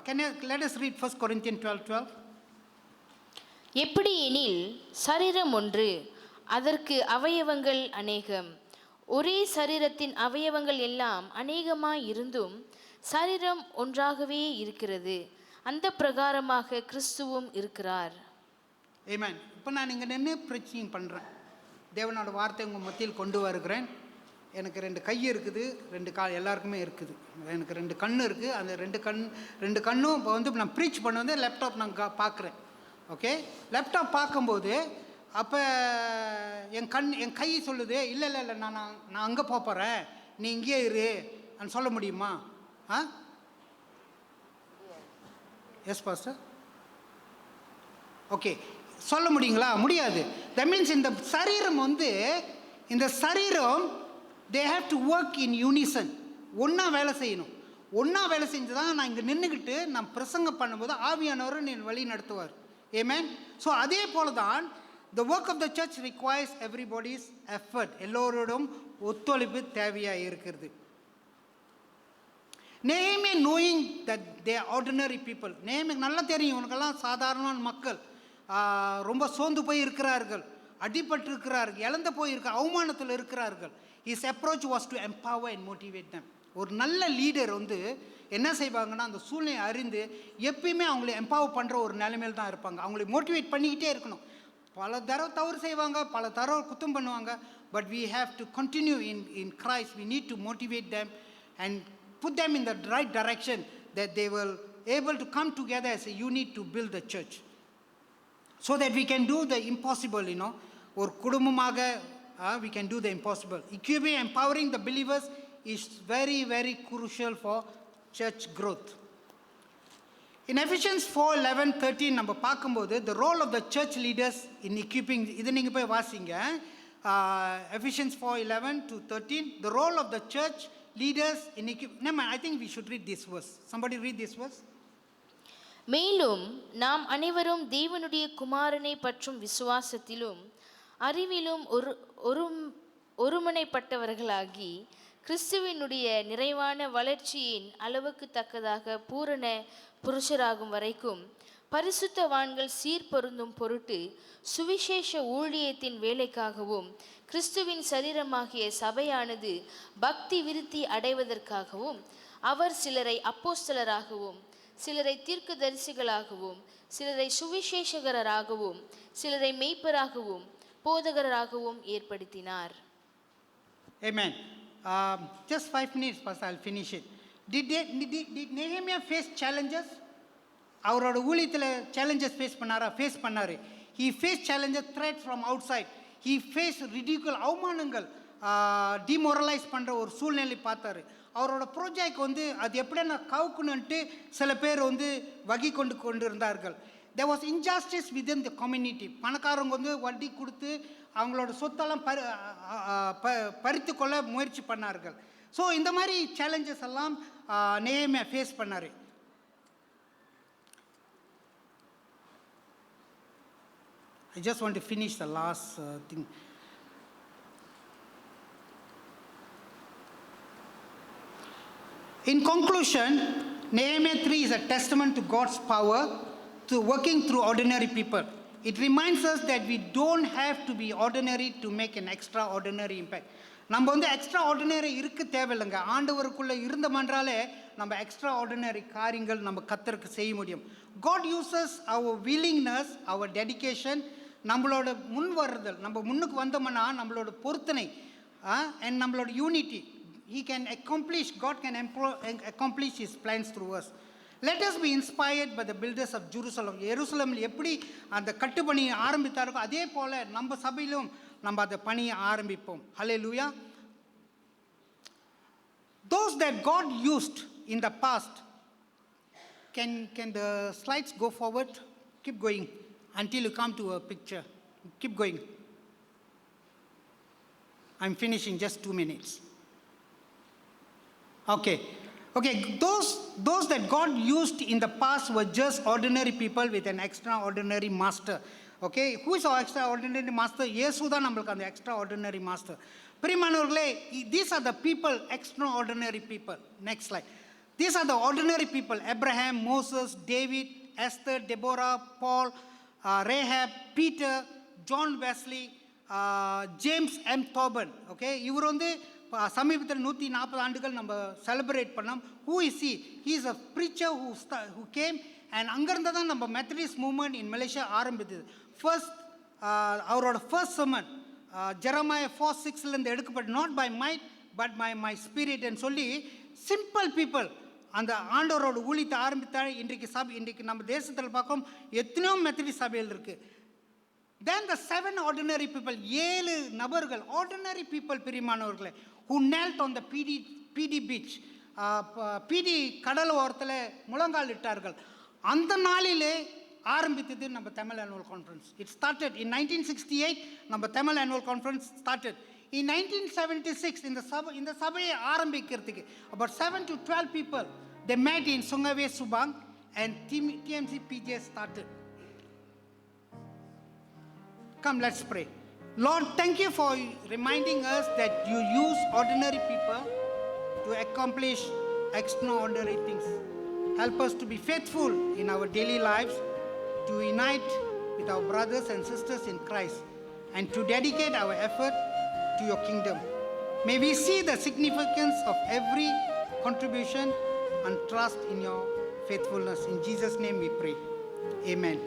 Let us read 1 Corinthians 12:12. எப்படி எனில் சரீரம் ஒன்று, அதற்கு அவயவங்கள் அநேகம். ஒரே சரீரத்தின் அவயவங்கள் எல்லாம் அநேகமாய் இருந்தும் சரீரம் ஒன்றாகவே இருக்கிறது. அந்த பிரகாரமாக கிறிஸ்துவும் இருக்கிறார். ஆமென். இப்போ நான் இங்கே நின்று பிரீச்சிங் பண்ணுறேன். தேவனோட வார்த்தை உங்கள் மத்தியில் கொண்டு வருகிறேன். எனக்கு 2 கை இருக்குது, 2 கால் எல்லாருக்குமே இருக்குது. எனக்கு 2 கண் இருக்குது. அந்த 2 கண்ணும் இப்போ வந்து நான் ப்ரீச் பண்ண வந்து லேப்டாப் நான் பார்க்குறேன். ஓகே, லேப்டாப் பார்க்கும்போது அப்போ என் கை சொல்லுது, இல்லை இல்லை இல்லை நான் அங்கே போகிறேன், நீ இங்கே இரு అని சொல்ல முடியுமா? S pastor. ஓகே, சொல்ல முடியுங்களா? முடியாது. தட் மீன்ஸ் இந்த சரீரம் they have to work in unison. ஒன்றா வேலை செய்யணும். ஒன்றா வேலை செஞ்சு தான் நான் இங்கே நின்றுக்கிட்டு நான் பிரசங்கம் பண்ணும்போது ஆவியானவர் நீ வழி நடத்துவார். ஆமென். ஸோ அதே போல தான் the work of the church requires everybody's effort. எல்லோரோடும் ஒத்துழைப்பு தேவையாக இருக்கிறது. Nehemiah knowing that they are ordinary people. Nehemiah நல்லா தெரியும், இவனுக்கெல்லாம் சாதாரண மக்கள், ரொம்ப சோர்ந்து போய் இருக்கிறார்கள், அடிபட்டு இருக்கிறார்கள், இழந்து போயிருக்க அவமானத்தில் இருக்கிறார்கள். His approach was to empower and motivate them. ஒரு நல்ல லீடர் வந்து என்ன செய்வாங்கன்னா, அந்த சூழ்நிலை அறிந்து எப்பயுமே அவங்களை எம்பவர் பண்ணுற ஒரு நிலைமையில் தான் இருப்பாங்க. அவங்களை மோட்டிவேட் பண்ணிக்கிட்டே இருக்கணும். பல தடவை தவறு செய்வாங்க, பல தடவை குத்தம் பண்ணுவாங்க. But we have to continue in Christ. We need to motivate them and put them in the right direction, that they will able to come together as a unit to build the church, so that we can do the impossible. ஒரு குடும்பமாக we can do the impossible. Equipping, empowering the believers is very, very crucial for church growth. In Ephesians 4:11-13 நம்ம பார்க்கும்போது the role of the church leaders in equipping, இது நீங்கள் போய் வாசிங்க. Ephesians 4:11-13, the role of the church leaders in equipping. I think we should read this verse. Somebody read this verse. மேலும் நாம் அனைவரும் தேவனுடைய குமாரனை பற்றும் விசுவாசத்திலும் அறிவிலும் ஒருமனைப்பட்டவர்களாகி கிறிஸ்துவினுடைய நிறைவான வளர்ச்சியின் அளவுக்கு தக்கதாக பூரண புருஷராகும் வரைக்கும் பரிசுத்தவான்கள் சீர்பொருந்தும் பொருட்டு சுவிசேஷ ஊழியத்தின் வேலைக்காகவும் கிறிஸ்துவின் சரீரமாகிய சபையானது பக்தி விருத்தி அடைவதற்காகவும் அவர் சிலரை அப்போஸ்தலராகவும், சிலரை தீர்க்கதரிசிகளாகவும், சிலரை சுவிசேஷகராகவும், சிலரை மெய்ப்பராகவும் போதகராகவும் ஏற்படுத்தினார். Amen. Just 5 minutes, Pastor, I'll finish it. Did Nehemiah face challenges? அவரோட ஊழியத்தில் challenges face பண்ணாரு. He faced challenges, threats from outside. He faced ridicule, அவமானங்கள், demoralize பண்ணுற ஒரு சூழ்நிலை பார்த்தாரு. அவரோட ப்ராஜெக்ட் வந்து அது எப்படின்னா கவுக்குன்னுட்டு சில பேர் வந்து வகி கொண்டு இருந்தார்கள். There was injustice within the community. பணக்காரங்க வந்து வட்டி கொடுத்து அவங்களோட சொத்தெல்லாம் பறித்து கொள்ள முயற்சி பண்ணார்கள். ஸோ இந்த மாதிரி சேலஞ்சஸ் எல்லாம் நெஹெமியா ஃபேஸ் பண்ணார். I just want to finish the last thing. In conclusion, Nehemiah 3 is a testament to God's power to working through ordinary people. It reminds us that we don't have to be ordinary to make an extraordinary impact. நம்ம வந்து extra ordinary இருக்க தேவையில்லைங்க. ஆண்டவருக்குள்ளே இருந்தோம்ன்றாலே நம்ம extra ordinary காரியங்கள் நம்ம கர்த்தருக்கு செய்ய முடியும். God uses our willingness, our dedication, நம்மளோட முன் வருதல், நம்ம முன்னுக்கு வந்தோம்னா நம்மளோட பொருத்தனை and நம்மளோட unity, He can accomplish, God can accomplish His plans through us. Let us be inspired by the builders of Jerusalem. எருசலேமில் எப்படி அந்த கட்டுப்பணியை ஆரம்பித்தார்களோ அதே போல் நம்ம சபையிலும் நம்ம அந்த பணியை ஆரம்பிப்போம். Hallelujah. Those that God used in the past, can the slides go forward? Keep going until you come to a picture. Keep going. I'm finishing, just 2 minutes. Okay. Okay, those that God used in the past were just ordinary people with an extraordinary master. Okay, who is our extraordinary master? இயேசு தான் நம்மளுக்கு அந்த extraordinary master. பிரியமானவர்களே, these are the people, extraordinary people. Next slide. These are the ordinary people: Abraham, Moses, David, Esther, Deborah, Paul, Rahab, Peter, John Wesley, James M. Tobin. Okay, இவர் வந்து சமீபத்தில் 140 ஆண்டுகள் நம்ம செலிப்ரேட் பண்ணோம். Who is he is a preacher who came and அங்கேருந்து தான் நம்ம Methodist movement in Malaysia ஆரம்பித்தது. ஃபர்ஸ்ட் அவரோட ஃபர்ஸ்ட் சர்மன் ஜெரமாயா 4:6 எடுக்கப்பட்டு, not by might but by my ஸ்பிரிட்னு சொல்லி சிம்பிள் பீப்புள் அந்த ஆண்டவரோட ஊழியத்தை ஆரம்பித்தால் இன்றைக்கு நம்ம தேசத்தில் பார்க்கும் எத்தனையோ மெத்தடிஸ்ட் சபைகள் இருக்குது. Then the 7 ordinary people, 7 நபர்கள், ordinary people பிரியமானவர்களே, who knelt on the PD beach, PD கடல் ஓரத்தில் முழங்கால் இட்டார்கள். அந்த நாளிலே ஆரம்பித்தது நம்ம Tamil annual conference. It started in 1968. நம்ம Tamil annual conference started. In 1976 இந்த சபையை ஆரம்பிக்கிறதுக்கு about 7 to 12 people, they met in Sungave Subang and TMC PJ started. Come, let's pray. Lord, thank you for reminding us that you use ordinary people to accomplish extraordinary things. Help us to be faithful in our daily lives, to unite with our brothers and sisters in Christ, and to dedicate our effort to your kingdom. May we see the significance of every contribution and trust in your faithfulness. In Jesus' name we pray. Amen.